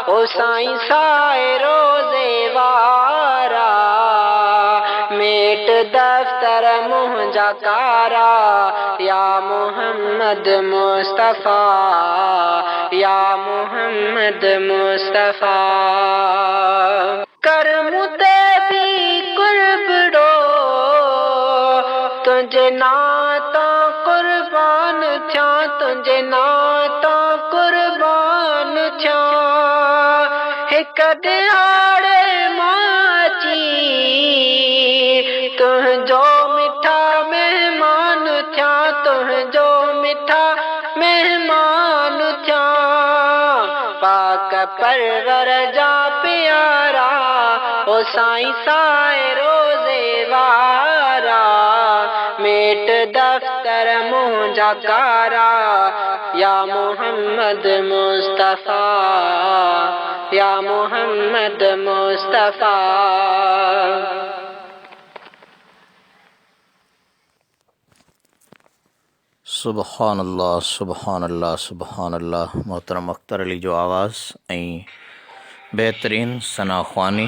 ओ साईं साए रोज़े वारा, मेट दफ्तर मुंहिंजा कारा, या मोहम्मद मुस्तफ़ा, या मोहम्मद मुस्तफ़ा। कर मुते भी कुर्बड़ो, तुंहिंजे नातां कुर्बान थियां, तुंहिंजे नातां कुर्बान थियां। हिकु ॾियारे माची तुंहिंजो मिठा महिमान थियां, तुंहिंजो मिठा महिमान साईं साईं रोज़े वारा मेट दफ्तर मुंहिंजा कारा या मोहम्मद मुस्तफ़ा या मोहम्मद मुस्तफ़ा। सुबहान अल्लाह सुबहान अल्लाह सुबहान अल्लाह। मोहतरम अख्तर अली जो आवाज़ ऐं बेहतरीन सना ख़्वानी।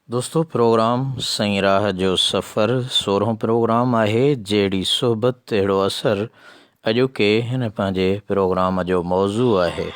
दोस्तों, प्रोग्राम साईं राह जो सफ़र 16हों प्रोग्राम आहे। जहिड़ी सोहबत तहिड़ो असरु अॼोके हिन पंहिंजे प्रोग्राम जो मौज़ू आहे।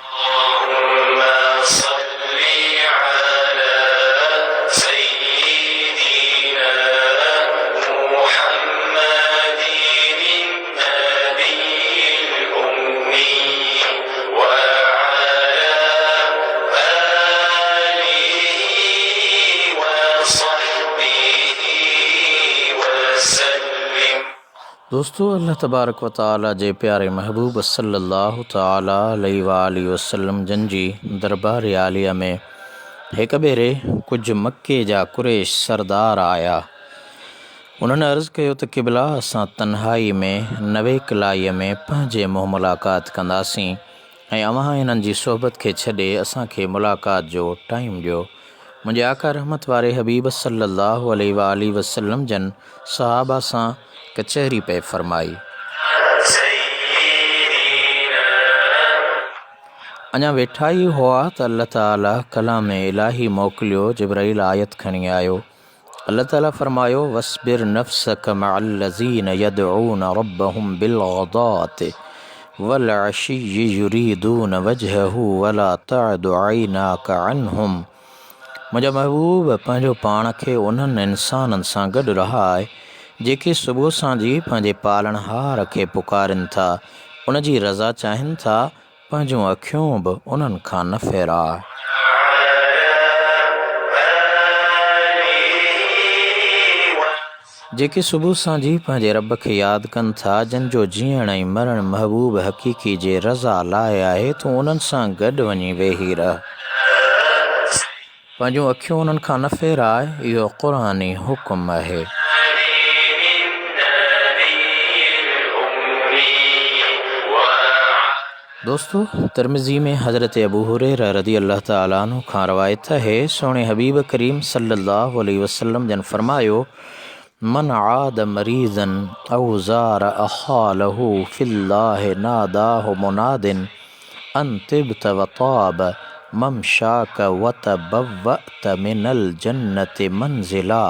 दोस्तों, अल्लाह तबारक व तआला जे प्यारे महबूब सल्लल्लाहु तआला अलैहि वसल्लम जन जी दरबार आलिया में हिक भेरे कुझु मके जा कुरैश सरदार आया। उन्हनि अर्ज़ु कयो त क़िबला, असां तन्हाई में नवे किलाईअ में पंहिंजे मुंहुं मुलाक़ात कंदासीं ऐं अव्हां इन्हनि जी सोहबत खे छॾे असांखे मुलाक़ात जो टाइम ॾियो। मुंहिंजे आका रहमत वारे हबीब सल्लल्लाहु अलैहि वसल्लम जन सहाबा सां कचहरी पे फरमाई। अञा वेठा ई हुआ त अल्लाह ताला कलाम इलाही मोकिलियो। जिब्राईल आयत खणी आयो। अल्लाह ताला फरमायो, वस्बिर नफ्सक मअल्लज़ीन यदऊन रब्बहुम बिलग़दाति वल अशिय्यि युरीदून वजहहु वला तअदु ऐनाक अन्हुम। मुंहिंजा महबूब, पंहिंजो पाण खे उन्हनि इंसाननि सां गॾु रहाए जेके सुबुह सांझी पंहिंजे पालणहार खे पुकारनि था, उन जी रज़ा चाहिनि था। पंहिंजूं अखियूं बि उन्हनि खां न फेराए। जेके सुबुह सांझी पंहिंजे रब खे यादि कनि था, जिन जो जीअण ऐं मरण महबूब हक़ीक़ी जे रज़ा लाइ आहे, तूं उन्हनि सां गॾु वञी वेही रह। पंहिंजूं अखियूं उन्हनि खां न फेराए, इहो क़ुरानी हुकुम आहे। दोस्तों, तिरमिज़ी में हज़रत अबू हुरैरा रज़ी अल्लाह तआला अन्हु खां रवायत है, सोने हबीब करीम सल्लल्लाहु अलैहि वसल्लम जन फरमायो, मन आद मरीज़न औ ज़ार अख़ालहु फ़िल्लाहि नादाहु मुनादिन अन तिब्त व ताब ममशाक व तबव्वअत मिनल जन्नति मंज़िला।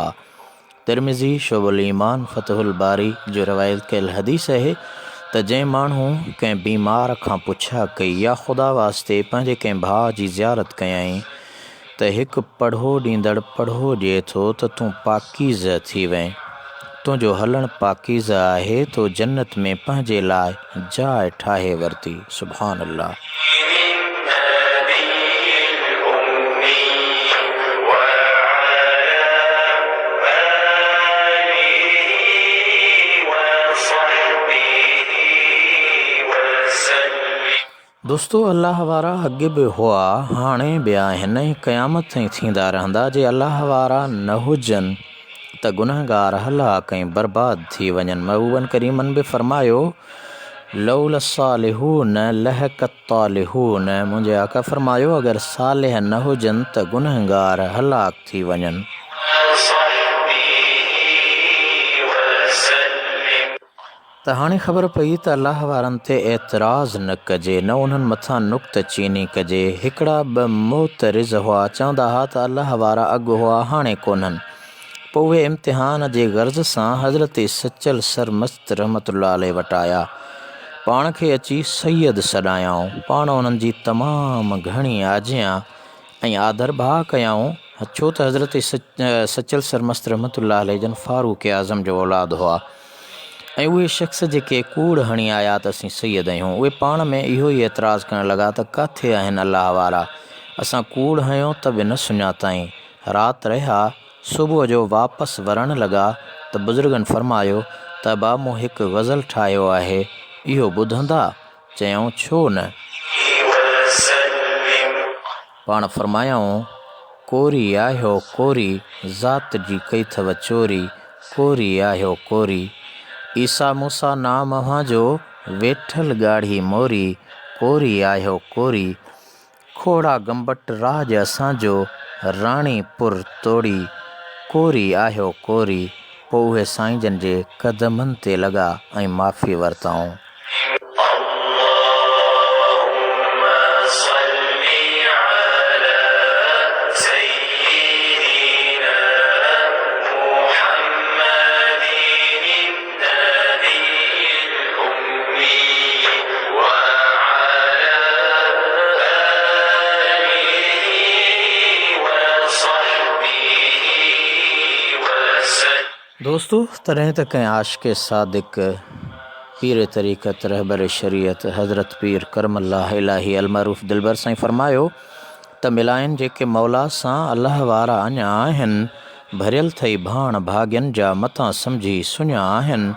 तिरमिज़ी शुअबुल ईमान फ़तहुल बारी जो रवायत कयल हदीस है त जंहिं माण्हू कंहिं बीमार खां पुछा कई या ख़ुदा वास्ते पंहिंजे कंहिं भाउ जी ज़ियारत कयईं त हिकु पढ़ो ॾींदड़ पढ़ो ॾिए थो त तूं पाकीज़ थी वएं, तुंहिंजो हलणु पाकीज़ आहे, तो जन्नत में पंहिंजे लाइ जाइ ठाहे वरिती। सुभान अल्लाह। दोस्तों, अल्लाह वारा अॻे बि हुआ, हाणे बि आहिनि ऐं क़यामत ताईं थींदा रहंदा। जे अल्लाह वारा न हुजनि त गुनहगार हलाक ऐं बर्बाद थी वञनि। महबूबन करीमन बि फरमायो, लौल सालिहून लहकत तालिहून। मुंहिंजे आका फरमायो, अगरि सालिह न हुजनि त गुनहगार हलाक थी वञनि। त हाणे ख़बर पई त अल्लाह वारनि ते एतिराज़ न कजे, न उन्हनि मथां नुक़्त चीनी कजे। हिकिड़ा ॿ मोतरिज़ हुआ, चवंदा हुआ त अल्लाह वारा अॻु हुआ, हाणे कोन्हनि। पोइ उहे इम्तिहान जे गर्ज़ सां हज़रत सचल सरमस्त रहमतुल्लाह अलैहि वटि आया। पाण खे अची सैयद सॾायाऊं। पाण उन्हनि जी तमामु घणी आजियां ऐं आदर भाउ कयाऊं, छो त हज़रत सचल सरमस्त रहमतुल्लाह अलैहि जन फारूक़ आज़म जो औलाद हुआ ऐं उहे शख़्स जेके कूड़ हणी आया त असीं सैयद आहियूं, उहे पाण में इहो ई एतिराज़ु करणु लॻा त किथे आहिनि अलाह वारा, असां कूड़ हयूं त बि न सुञाताईं। राति रहिया, सुबुह जो वापसि वरण लॻा त बुज़ुर्गनि फरमायो त बा मूं हिकु ग़ज़ल ठाहियो आहे, इहो ॿुधंदा? चयऊं छो न। पाण फरमायाऊं कोरी आहियो कोरी, ज़ात जी कई अथव चोरी, कोरी आहियो कोरी। ईसा मूसा नाम जो वेठल ॻाढ़ी मोरी, कोरी आहियो कोरी। खोड़ा गंबट राज असांजो, राणीपुर तोड़ी, कोरी आहियो कोरी। पोइ उहे साईं जन जे कदमनि ते लॻा ऐं माफ़ी वरिताऊं। दोस्तों, तॾहिं त कंहिं आशिक़ सादिक पीर तरीक़त रहबर शरीयत हज़रत पीर करमल्लाह इलाही अलमारूफ़ दिलबर साईं फरमायो त मिलाइनि जेके मौला सां अलाह वारा अञा आहिनि, भरियल थई भाण भाग्यनि जा मतां सम्झी सुञा आहिनि।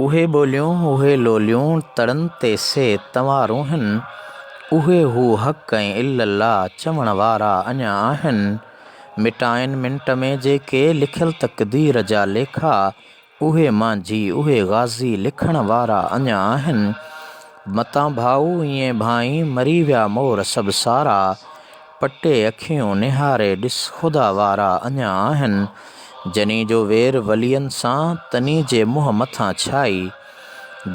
उहे ॿोलियूं उहे लोलियूं तड़नि ते से तंवारूं आहिनि, उहे हू हक़ ऐं इल्लल्लाह चवण वारा अञा आहिनि। मिटाइनि मिंट में जेके लिखियल तक़दीर जा लेखा, उहे मांझी उहे गाज़ी लिखण वारा अञा आहिनि। मतां भाऊ ईअं भाई मरी विया मोर सभु सारा, पटे अखियूं निहारे ॾिस ख़ुदा वारा अञा आहिनि। जनी जो वेर वलियनि सां तनी जे मुंहं मथां छाई,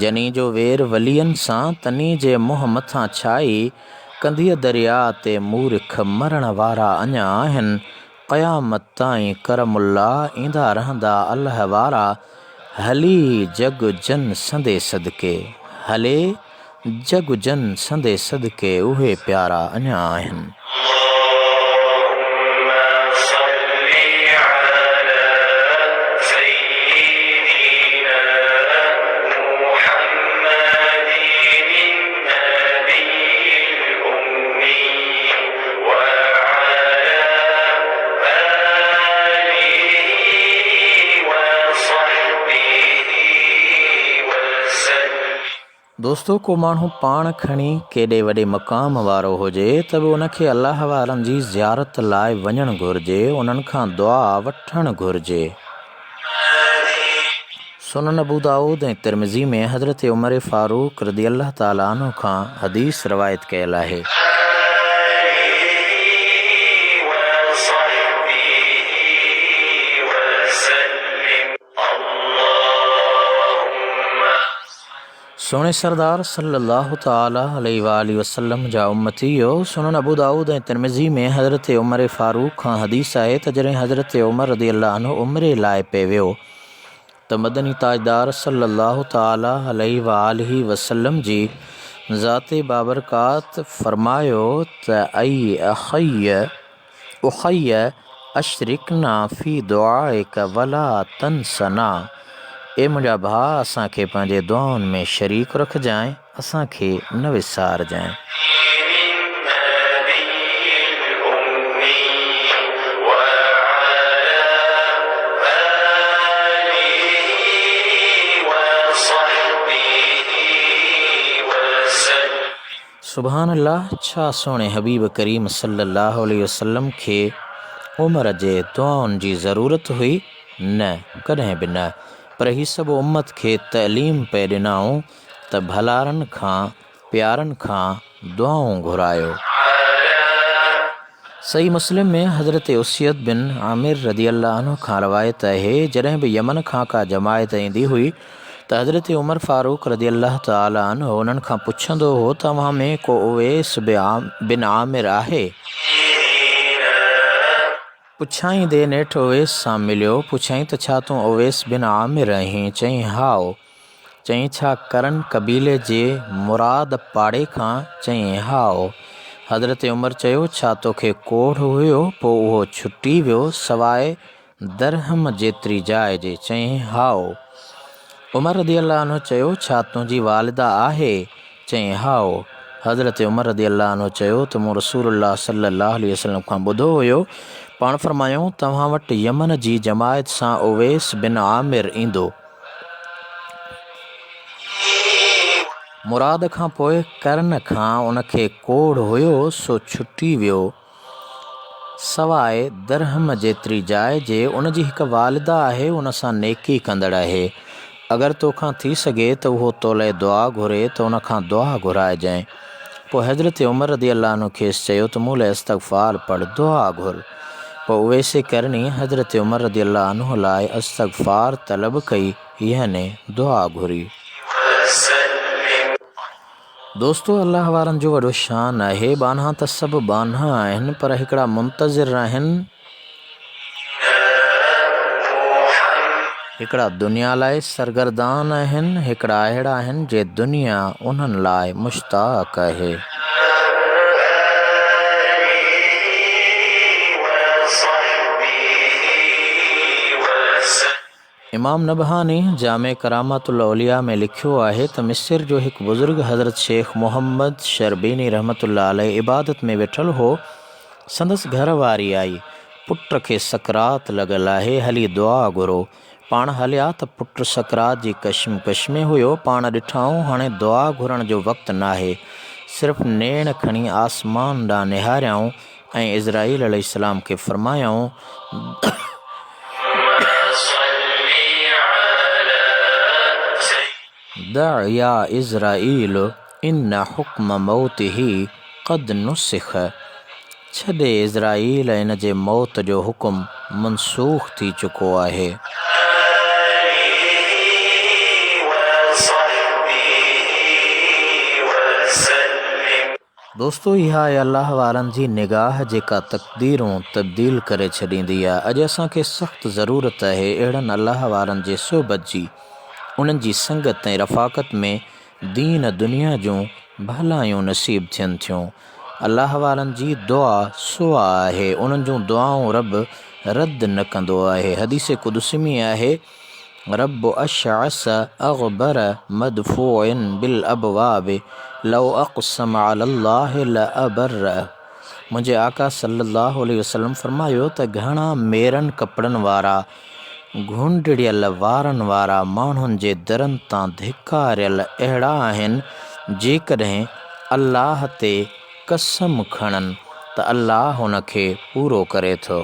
जनी जो वेर वलियनि सां तनी जे मुंहं मथां छाई। कंधीअ दरिया ते मूर्ख मरण वारा अञा आहिनि। क़यामत ताईं करमुल्ला ईंदा रहंदा अल्लाह वारा। हली जग जन संदे सदके, हले जग जन संदे सदके, उहे प्यारा अञा आहिनि। दोस्तों, को माण्हू पाण खणी केॾे वॾे मक़ाम वारो हुजे त बि उनखे अलाह वारनि जी ज़ियारत लाइ वञणु घुरिजे, उन्हनि खां दुआ वठणु घुरिजे। सुनन अबू दाऊद ऐं तिरमिज़ी में हज़रत उमर फ़ारूक रज़ियल्लाहु ताला अन्हु खां हदीस रवायत कयल आहे। सोने सरदार सल्लल्लाहु ताला अलैहि वसल्लम जा उम्मतियो, सुनन अबू दाऊद ऐं तिरमिज़ी में हज़रत उमर फ़ारूक खां हदीस आहे त जॾहिं हज़रत उमर रज़ियल्लाहु अन्हु उम्रे लाइ पे वियो त मदनी ताजदार सल्लल्लाहु ताला अलैहि वसल्लम जी ज़ाते बाबरकात फरमायो त अई अख़य्य अशरिकना फ़ी दुआइक वला तंसना। ए मुंहिंजा भाउ, असांखे पंहिंजे दुआउनि में शरीक रखजांइ, असांखे न विसारजांइ। सुभान अल्लाह, छा सोणे हबीब करीम सल्लल्लाहु अलैहि वसल्लम खे उमर जे दुआउनि जी ज़रूरत हुई? न, कॾहिं बि न। पर ही सभु उम्मत खे तइलीम पे ॾिनाऊं त भलारनि खां प्यारनि खां दुआऊं घुरायो। सही मुस्लिम में हज़रत उसियत बिन आमिर रज़ियल्लाहु अन्हु खां रवायत आहे, जॾहिं बि यमन खां का जमायत ईंदी हुई त हज़रत उमर फ़ारूक रज़ियल्लाहु ताला अन्हु उन्हनि खां पुछंदो हो, तव्हां में को उवैस बिन आमिर आहे? पुछाई दे नेठि उवैस सां मिलियो। पुछाई त छा तूं उवैस बिन आमिर आहीं? चईं हाओ। चईं छा करन कबीले जे मुराद पाड़े खां? चईं हाओ। हज़रत उमर चयो, छा तोखे कोढ़ हुयो? पोइ उहो छुटी वियो सवाइ दरहम जेतिरी जाइ जे? चईं हाओ। उमर रज़ियल्लाहु अन्हु चयो, छा तुंहिंजी वालिदा आहे? चईं हाओ। हज़रत उमर रदी अल्लाह अन्हु चयो त मूं रसूलुल्लाह सल्लल्लाहु अलैहि वसल्लम खां ॿुधो हुयो। पाण फरमायूं तव्हां वटि यमन जी जमायत सां उवैस बिन आमिर ईंदो। मुराद खां पोइ करन खां उनखे कोढ़ हुयो सो छुटी वियो। सवाइ दरहम जेतिरी जाइ जे उन जी हिकु वालिदा आहे, उन सां नेकी कंदड़ आहे। अगरि तोखां थी सघे त उहो तोले दुआ घुरे त उन खां दुआ घुराइजांइ। पोइ हज़रत उमर रदी अल्लाह अन्हु खेसि चयो त मूं लाइ इस्तग़फ़ार पढ़, दुआ घुर। पोइ उवैसे करणी हज़रत उमर रदी अल्लाह अन्हु लाइ इस्तग़फ़ार तलब कई, याने दुआ घुरी। दोस्तो, अल्लाह वारनि जो वॾो शान आहे। बाना त सभु बाना आहिनि, पर हिकिड़ा मुंतज़िर आहिनि, हिकिड़ा दुनिया लाइ सरगर्दान आहिनि, हिकिड़ा अहिड़ा आहिनि जे दुनिया उन्हनि लाइ मुश्ताक़ आहे। इमाम नबहानी जामे करामातुल औलिया में लिखियो आहे त मिस्र जो हिकु बुज़ुर्ग हज़रत शेख मोहम्मद शरबीनी रहमतुल्लाह अलैह इबादत में वेठल हो। संदसि घर वारी आई, पुट खे सकरात लॻल आहे, हली दुआ घुरो। पाण हलिया त पुटु सकरात जी कशमकश में हुयो। पाण ॾिठाऊं हाणे दुआ घुरण जो वक़्तु नाहे, सिर्फ़ु नेण खणी आसमान ॾांहुं निहारियाऊं ऐं इज़राईल अलैहिस्सलाम खे फरमायाऊं दअ या इज़राईल इन हुक्म मौतिही क़द नुसिख़। छॾे इज़राईल, इन जे मौत जो हुकुम मनसूख़ थी चुको आहे। दोस्तो, इहा आहे अल्लाह वारनि जी निगाह जेका तक़दीरूं तब्दील करे छॾींदी आहे। अॼु असांखे सख़्तु ज़रूरत आहे अहिड़नि अल्लाह वारनि जे सोबत जी, उन्हनि जी संगत ऐं रफ़ाक़त में दीन दुनिया जूं भलायूं नसीब थियनि थियूं। अल्लाह वारनि जी दुआ सुआ आहे, उन्हनि जूं दुआऊं रब रद्द न कंदो आहे। हदीस कुदसी में आहे, रब अशअस अग़बर मदफूअन बिल अबवाब लौ अक़सम अलल्लाह लअबर। मुंहिंजे आका सल्लल्लाहु अलैहि वसल्लम फरमायो त घणा मेरनि कपिड़नि वारा, घुंडड़ियल वारनि वारा माण्हुनि जे दरनि तां धिकारियल अहिड़ा आहिनि, जेकॾहिं अल्लाह ते कसम खणनि त अल्लाह हुनखे पूरो करे थो।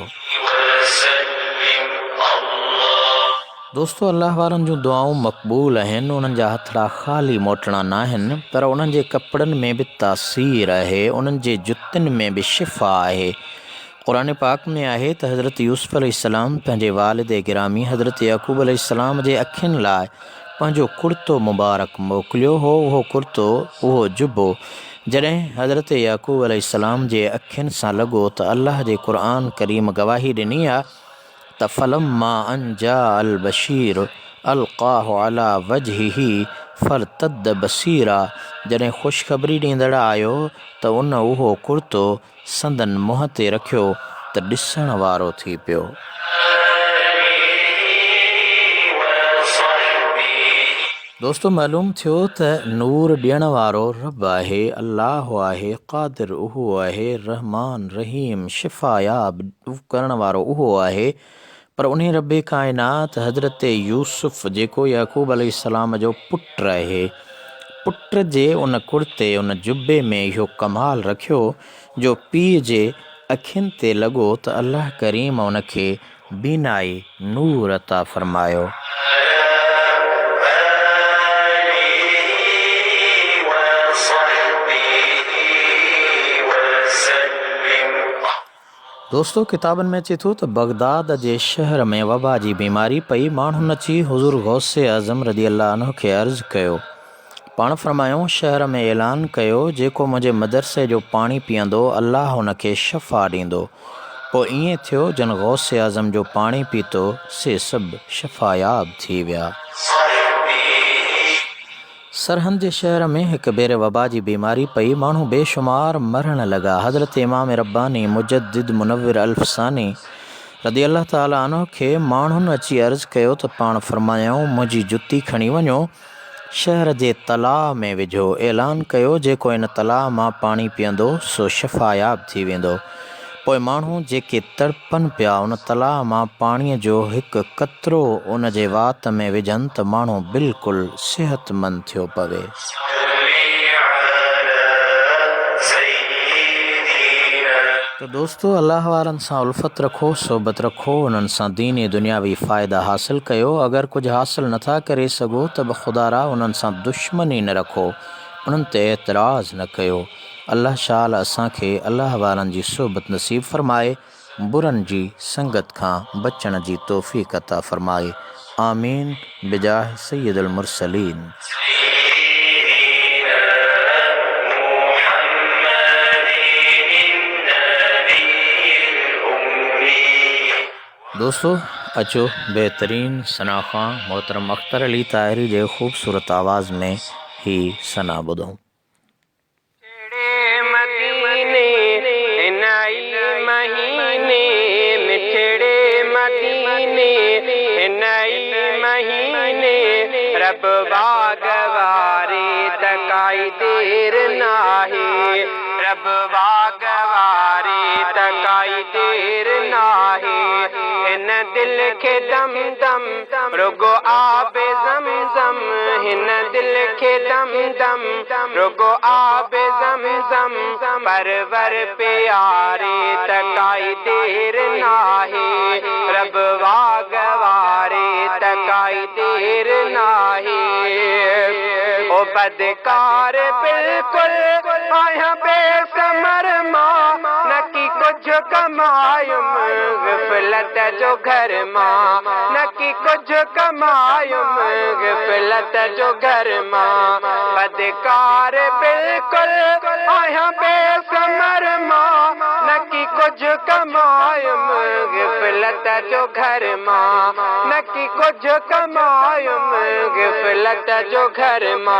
दोस्तो, अल्लाह वारनि जूं दुआऊं मक़बूल आहिनि, उन्हनि जा हथड़ा ख़ाली मोटणा न आहिनि, पर उन्हनि जे कपिड़नि में बि तासीर आहे, उन्हनि जे जुतियुनि में बि शिफ़ा आहे। क़ुरान पाक में आहे त हज़रत यूसुफ़ अलैहिस्सलाम पंहिंजे वालिद गिरामी हज़रत याक़ूब अलैहिस्सलाम जे अखियुनि लाइ पंहिंजो कुर्तो मुबारक मोकिलियो हो। उहो कुर्तो, उहो जुबो जॾहिं हज़रत याक़ूब अलैहिस्सलाम जे अखियुनि सां लॻो त अल्लाह जे क़ुरान करीम गवाही ॾिनी आहे त फलम्मा अन जाअल बशीर अलक़ाहु अला वजहिही फरतद बसीरा। जॾहिं ख़ुशख़बरी ॾींदड़ आयो त उन उहो कुर्तो संदन मुंहं ते रखियो त ॾिसण वारो थी पियो। दोस्तो, मालूम थियो त नूर ॾियण वारो रब आहे, अल्लाह आहे, क़ादिर उहो आहे, रहमान रहीम शिफ़ायाब करण वारो उहो आहे। पर उन रब काइनात हज़रत यूसुफ़ जेको याक़ूब अलैहिस्सलाम जो पुटु आहे, पुट जे उन कुर्ते, उन जुबे में इहो कमाल रखियो जो पीउ जे अखियुनि ते लॻो त अल्लाह करीम उनखे बीनाई नूर अता फ़रमायो। दोस्तो, किताबनि में अचे थो त बगदाद जे शहर में वबा जी बीमारी पई। माण्हुनि अची हुज़ूर गौसे आज़म रदी अल्लाह अन्हु खे अर्ज़ु कयो। पाण फरमायूं, शहर में ऐलान कयो, जेको मुंहिंजे मदरसे जो पाणी पीअंदो अल्लाह हुनखे शफ़ा ॾींदो। पोइ ईअं थियो, जन गौसे आज़म जो पाणी पीतो से सभु शफ़ायाब थी विया। सरहंद जे शहर में हिकु भेरे वबा जी बीमारी पई। माण्हू बेशुमार मरण लॻा। हज़रत इमाम रब्बानी मुजद्दिद मुनव्विर अल्फ़सानी रदी अल्लाह ताला अन्हु खे माण्हुनि अची अर्ज़ु कयो त पाण फरमायाऊं, मुंहिंजी जुती खणी वञो शहर जे तलाउ में विझो। ऐलान कयो जेको इन तलाउ मां पाणी पीअंदो सो शफ़ायाब थी वेंदो। पोइ माण्हू जेके तड़पनि पिया उन तलाउ मां पाणीअ जो हिकु क़तरो उन जे वात में विझनि त माण्हू बिल्कुलु सिहतमंद थियो पवे। तो दोस्तों, अल्लाह वारनि सां उल्फत रखो, सोबत रखो, उन्हनि सां दीनी दुनियावी फ़ाइदा हासिल कयो। अगरि कुझु हासिल नथा करे सघो त बख़ुदारा उन्हनि सां दुश्मनी न रखो, उन्हनि ते एतिराज़ न कयो। अल्लाह शाल असांखे अल्लाह वारनि जी सोबत नसीब फ़रमाए, बुरनि जी संगत खां बचण जी तौफ़ीक़ अता फ़रमाए। आमीन बिजाह सय्यदुल मुरसलीन। दोस्तों, अचो बेहतरीन सना खां मोहतरम अख्तर अली ताहिरी जे ख़ूबसूरत आवाज़ में ही सना ॿुधूं। रब बागवारे तकाई देर नाहे, रब बागवारे तकाई देर नाहे। हिन दिल खे दम दम रुगो आबे ज़म ज़म, हिन दिल खे दम दम रुगो आबे ज़म ज़म। परवर प्यारे तकाई देर नाहे, रब बागवारे तकाई देर नाहे। ओ बदकार बिल्कुल आया बेसमर मां, न की कुछ कमायुम ग़फ़लत जो घर मां, न की कुछ कमायुम ग़फ़लत जो घर मां। बदकार बिल्कुल आया बेसमर मां, न की कुछ कमायुम ग़फ़लत जो घर मां, न की कुछ कमायुम ग़फ़लत जो घर मां।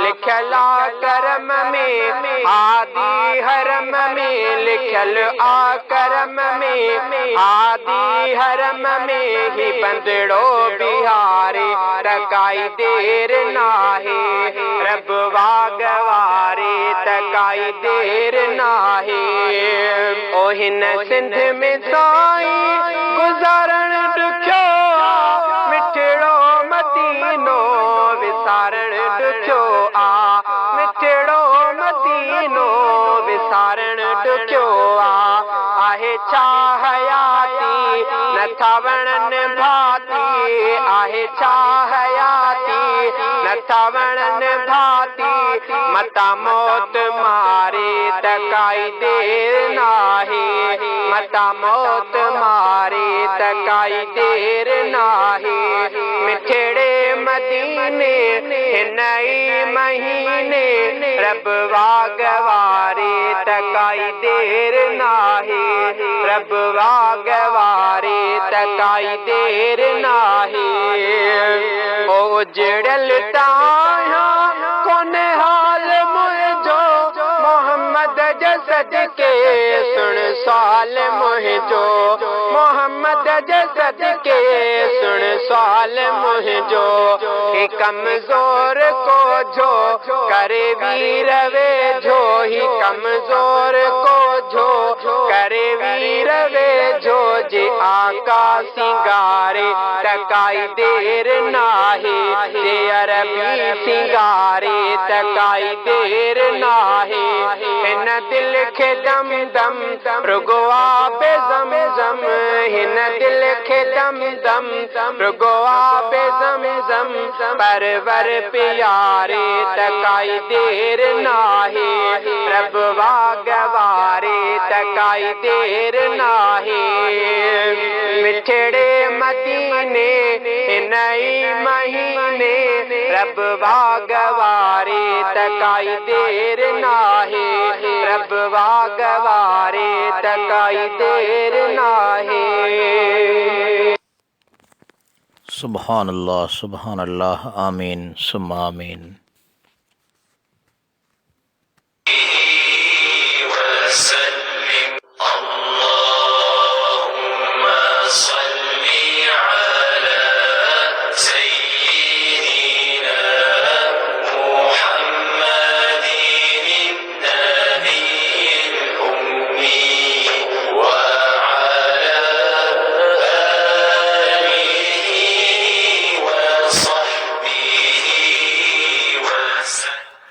लिखल आ करम में आदि हरम में, लिखल आ करम में आदि हरम में ही बंदड़ो बिहारे तकाई देर नाहे, रब वागवारे तकाई देर नाहे। ओ हिन सिंध में साईं गुज़ारण ॾुखियो, मिठड़ो मदीनो विसारण ॾुखियो आ, मिठड़ो मदीनो विसारण ॾुखियो आ। आहे छा हयाती नथा वणनि भाती, आहे छा हयाती नथा वणनि भाती। मता मौत मारे तकाई देर नाहे, मता मौत मारे तकाई देर नाहे। मिठड़े मदीने हिन ई महीने, रब वागवारे तकाई देर नाहे, रब वागवारे तकाई देर नाहे। ओ उजड़ल ताया कोन हाल मुंहिंजो, मोहम्मद जसद के सुन साल मुंहिंजो, मोहम्मद जसद के सुन साल मुंहिंजो। ही कमज़ोर को जो करे वीर वेझो, ही कमज़ोर को जो करे वीर वेझो। जे आका सिंगारे तकाई देर नाहे, जे अरबी सिंगारे तकाई देर नाहे। हिन दिल खे दम दम रुगो आबे ज़म ज़म, हिन दिल खे दम दम रुगो आबे ज़म ज़म। परवर प्यारे तकाई देर नाहे, रब वागवारे तकाई देर नाहे। मिठड़े मदीने हिन ई महीने, रब वागवारे तकाई देर नाहे, रब वागवारे तकाई देर नाहे। सुभान अल्लाह, आमीन सुम्मा आमीन।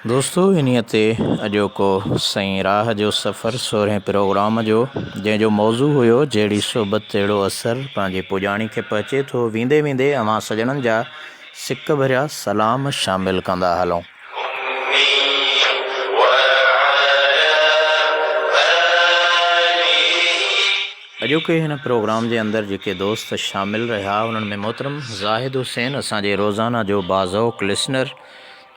दोस्तों इन्हीअ ते अॼोको सईं राह जो सफ़र 16 प्रोग्राम जो जंहिंजो मौज़ू हुयो जहिड़ी सोबत तहिड़ो असरु पंहिंजे पुॼाणी खे पहुचे थो। वेंदे वेंदे अवां सॼणनि जा सिक भरिया सलाम शामिलु कंदा हलूं। अॼोके हिन प्रोग्राम जे अंदरि जेके दोस्त शामिलु रहिया उन्हनि में मोहतरम ज़ाहिद हुसैन असांजे रोज़ाना जो बाज़ौक़ लिसनर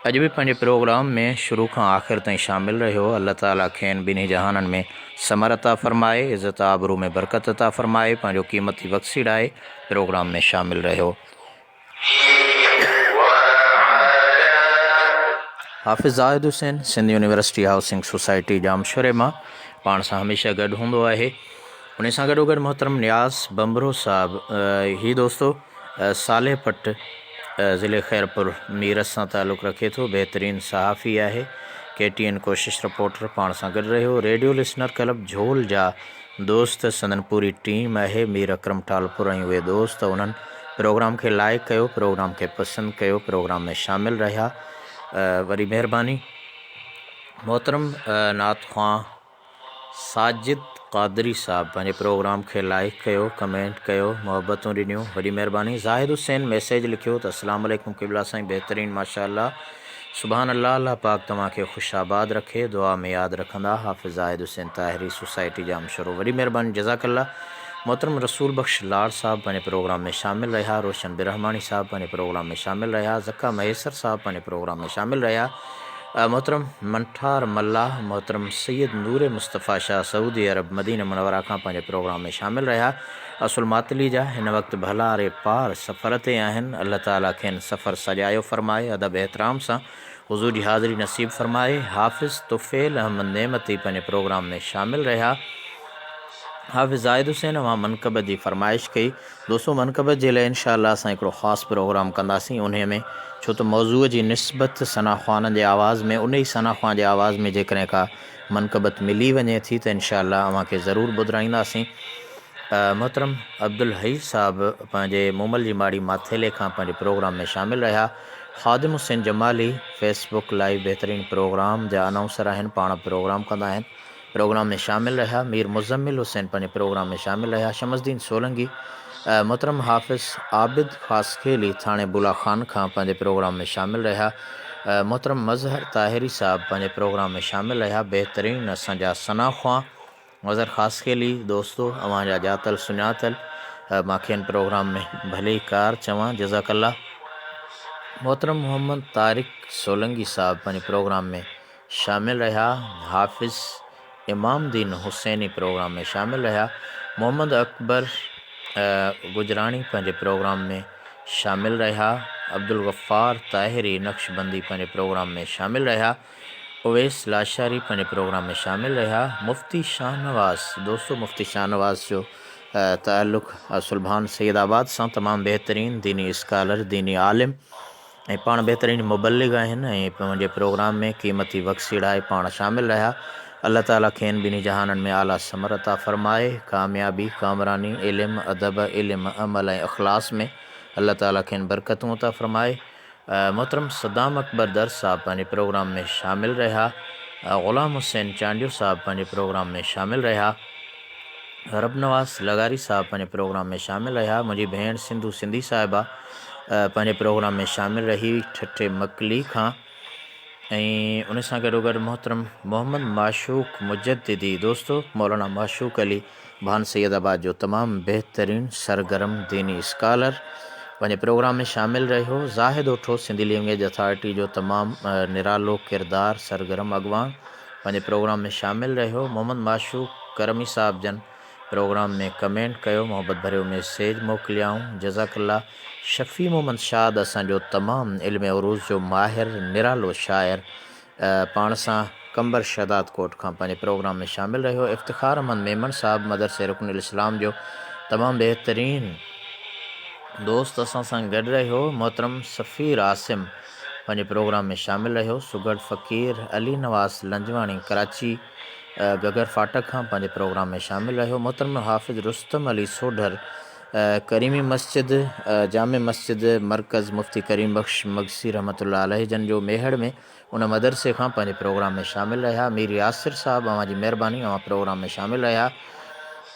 अॼु बि पंहिंजे प्रोग्राम में शुरू खां आख़िर ताईं शामिलु रहियो। अल्लाह ताला खेनि ॿिन्ही जहाननि में समर अता फ़रमाए, इज़त आबरू में बरकत अता फ़रमाए, पंहिंजो क़ीमती वक़्तु सीड़ाए प्रोग्राम में शामिलु रहियो। Hafiz Zahid Hussain Sindh university housing society जामशोरे मां पाण सां हमेशह गॾु हूंदो आहे। उन सां गॾोगॾु मोहतरम नियाज़ बम्बरो साहिबु ही दोस्तो साले पट ज़िले खैरपुर मीरत सां ताल्लुक़ु रखे थो। बहितरीनु सहाफ़ी आहे, KTN कोशिश रिपोर्टर पाण सां गॾु रहियो। रेडियो लिसनर क्लब झोल जा दोस्त संदन पूरी टीम आहे। मीर अकरम टालपुर ऐं उहे दोस्त उन्हनि प्रोग्राम खे लाइक कयो, प्रोग्राम खे पसंदि कयो, प्रोग्राम में शामिलु रहिया। वरी महिरबानी। मोहतरम नात ख़्वां साजिद क़ादरी साहब पंहिंजे प्रोग्राम खे लाइक कयो, कमेंट कयो, मोहबतूं ॾिनियूं, वॾी महिरबानी। ज़ाहिद हुसैन मैसेज लिखियो त अस्सलाम वालेकुम क़िबला साईं, बहितरीनु माशाअल्लाह, सुभान अल्लाह, अल्लाह पाक तव्हांखे ख़ुशाबाद रखे, दुआ में यादि रखंदा। हाफ़िज़ ज़ाहिद हुसैन ताहिरी सोसाइटी जामशोरो, वॾी महिरबानी, जज़ाकल्ला। मोहतरम रसूल बख्श लाड़ साहब पंहिंजे प्रोग्राम में शामिलु रहिया। रोशन बिरहमानी साहब पंहिंजे प्रोग्राम में शामिलु रहिया। ज़का महेसर साहब पंहिंजे प्रोग्राम में शामिलु रहिया। मोहतरम मंठार मल्लाह, मोहतरम सैयद नूर मुस्तफ़ा शाह सऊदी अरब मदीना मुनव्वरा खां पंहिंजे प्रोग्राम में शामिलु रहिया। असुल मातली जा हिन वक़्तु भलारे पार सफ़र ते आहिनि। अल्लाह ताला खेनि सफ़र सजायो फ़रमाए, अदब एहतराम सां हुज़ूर जी हाज़िरी नसीब फ़रमाए। हाफ़िज़ तुफ़ैल अहमद नेमती पंहिंजे प्रोग्राम में शामिलु रहिया। हाफ़िज़ ज़ाहिद हुसैन अवां मनक़बत जी फ़रमाइश कई। दोस्तों मनक़बत जे लाइ इंशाअल्लाह असां हिकिड़ो ख़ासि प्रोग्राम कंदासीं उन में, छो त मौज़ूअ जी निस्बत सना ख़्वाननि जे आवाज़ में, उन ई सना ख़्वां जे आवाज़ में जेकॾहिं का मनक़बत मिली वञे थी त इंशाअल्लाह अव्हांखे ज़रूरु ॿुधाईंदासीं। मोहतरम अब्दुल हई साहब पंहिंजे मूमल जी माड़ी माथेले खां पंहिंजे प्रोग्राम में शामिलु रहिया। ख़ादिम हुसैन जमाली फेसबुक लाइव बहितरीनु प्रोग्राम जा अनाउंसर आहिनि, पाण प्रोग्राम कंदा आहिनि, प्रोग्राम में शामिलु रहिया। मीर मुज़म्मिल हुसैन पंहिंजे प्रोग्राम में शामिलु रहिया। शमसदीन सोलंगी, मोहतरम हाफ़िज़ आबिद ख़ासखेली थाणे बुला खान खां पंहिंजे प्रोग्राम में शामिलु रहिया। मोहतरम मज़हर ताहिरी साहब पंहिंजे प्रोग्राम में शामिलु रहिया। बहितरीनु असांजा सना ख़्वां मज़हर ख़ासखेली दोस्तो, अव्हांजा ॼातल सुञातल, मां खेनि प्रोग्राम में भले ई कार चवां, जज़ाकल्ला। मोहतरम मोहम्मद तारिक सोलंगी साहब पंहिंजे प्रोग्राम में शामिलु रहिया। हाफ़िज़ इमाम दीन हुसैनी प्रोग्राम में शामिलु रहिया। मोहम्मद अकबर गुजराणी पंहिंजे प्रोग्राम में शामिलु रहिया। अब्दुल गफ़ार ताहिरी नक्शबंदी पंहिंजे प्रोग्राम में शामिलु रहिया। उवैस लाशारी पंहिंजे प्रोग्राम में शामिलु रहिया। मुफ्ती शाहनवाज़ दोस्तों, मुफ्ती शाहनवाज़ जो ताल्लुक़ु सुल्भान सैदाबाद सां, तमामु बहितरीनु दीनी स्कॉलर, दीनी आलिम ऐं पाण बहितरीनु मुबल्लिग आहिनि ऐं पंहिंजे प्रोग्राम में क़ीमती वक़्तु सीड़ाए पाण शामिलु रहिया। अल्लाह ताला खेनि ॿिन्ही जहाननि में आला समर अता फ़रमाए, कामयाबी, कामरानी, इल्मु, अदब, इल्मु, अमल ऐं अख़लास में अल्लाह ताला खेनि बरकतूं अता फ़रमाए। मोहतरम सद्दाम अकबर दर साहब पंहिंजे प्रोग्राम में शामिलु रहिया। ग़ुलाम हुसैन चांडियो साहब पंहिंजे प्रोग्राम में शामिलु रहिया। रब नवाज़ लगारी साहब पंहिंजे प्रोग्राम में शामिलु रहिया। मुंहिंजी भेण सिंधू सिंधी साहिबा पंहिंजे प्रोग्राम में शामिलु रही ठठे मकली खां। ऐं उन सां गॾोगॾु मोहतरम मोहम्मद माशूक़ मुजद्दिदी दोस्तो, मौलाना माशूक़ अली भान सैदाबाद जो तमामु बहितरीनु सरगर्म दीनी स्कॉलर पंहिंजे प्रोग्राम में शामिलु रहियो। ज़ाहिद ओठो सिंधी लैंग्वेज अथॉरिटी जो तमामु निरालो किरदारु सरगर्म अॻवान पंहिंजे प्रोग्राम में शामिलु रहियो। मोहम्मद माशूक़ करमी साहब जन प्रोग्राम में कमेंट कयो, मोहबत भरियो मैसेज मोकिलियाऊं, जज़ाकल्ला। शफ़ी मोहम्मद शाद असांजो तमामु इल्म उरूज़ जो माहिर निरालो शाइर पाण सां कंबर शहदाद कोट खां पंहिंजे प्रोग्राम में शामिलु रहियो। इफ़्तिख़ार अहमद मेमन साहब मदरसे रुकनुल इस्लाम जो तमामु बहितरीनु दोस्त असां सां गॾु रहियो। मोहतरम सफ़ीर आसिम पंहिंजे प्रोग्राम में शामिलु रहियो। सुगढ़ फ़क़ीर अली नवाज़ लंजवाणी कराची गगर फाटक खां पंहिंजे प्रोग्राम में शामिलु रहियो। मोहतरम हाफ़िज़ रुस्तम अली सोढर करीमी मस्जिद जामे मस्जिद मरकज़ मुफ्ती करीम बख्श मगसी रहमतुल्लाह अलैह जन जो मेहड़ में उन मदरसे खां पंहिंजे प्रोग्राम में शामिल रहा। मीर यासिर साहब अवां जी महिरबानी, अवां प्रोग्राम में शामिल रहा।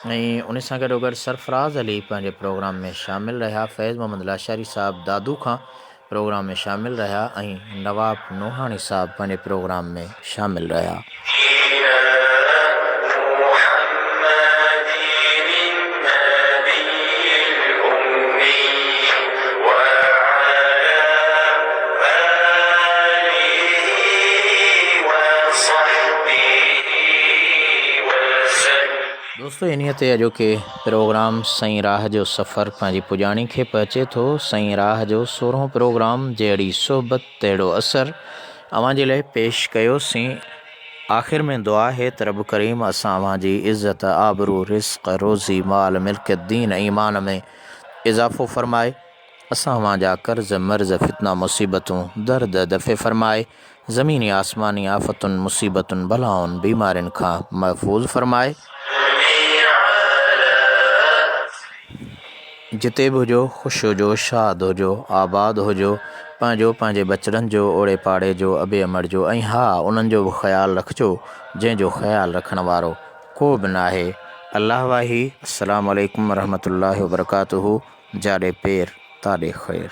ऐं उन सां गॾोगॾु सरफराज़ अली पंहिंजे प्रोग्राम में शामिल रहा। फैज़ मोहम्मद लाशारी साहब दादू खां प्रोग्राम में शामिल रहा ऐं नवाब नूहानी साहब पंहिंजे प्रोग्राम में शामिल रहा। दोस्तों इन ते अॼो के प्रोग्राम सईं राह जो सफ़र पंहिंजी पुॼाणी खे पहुचे थो। सईं राह जो 16हों प्रोग्राम जहिड़ी सोबत तहिड़ो असर अवां जे लाइ पेश कयोसीं। आख़िर में दुआ है त रब करीम असां अवां जी इज़्ज़त आबरू रिज़्क़ रोज़ी माल मिल्कियत दीन ईमान में इज़ाफ़ो फ़रमाए। असां अवां जा कर्ज़ मर्ज़ फितना मुसीबतूं दर्द दफ़े फ़रमाए। ज़मीनी आसमानी आफ़तुनि मुसीबतुनि बलाउनि बीमारियुनि खां महफ़ूज़ फ़रमाए। जिते बि हुजो ख़ुशि हुजो, शाद हुजो, आबाद हुजो, पंहिंजो पंहिंजे बचड़नि जो ओड़े पाड़े जो अबे अमड़ जो ऐं हा उन्हनि जो बि ख़्यालु रखिजो जंहिंजो ख़्यालु रखण वारो को बि नाहे। अल्लाह वाही। अस्सलामु अलैकुम वरहमतुल्लाहि वबरकातुहू। जाॾे पेर ताॾे ख़ैर।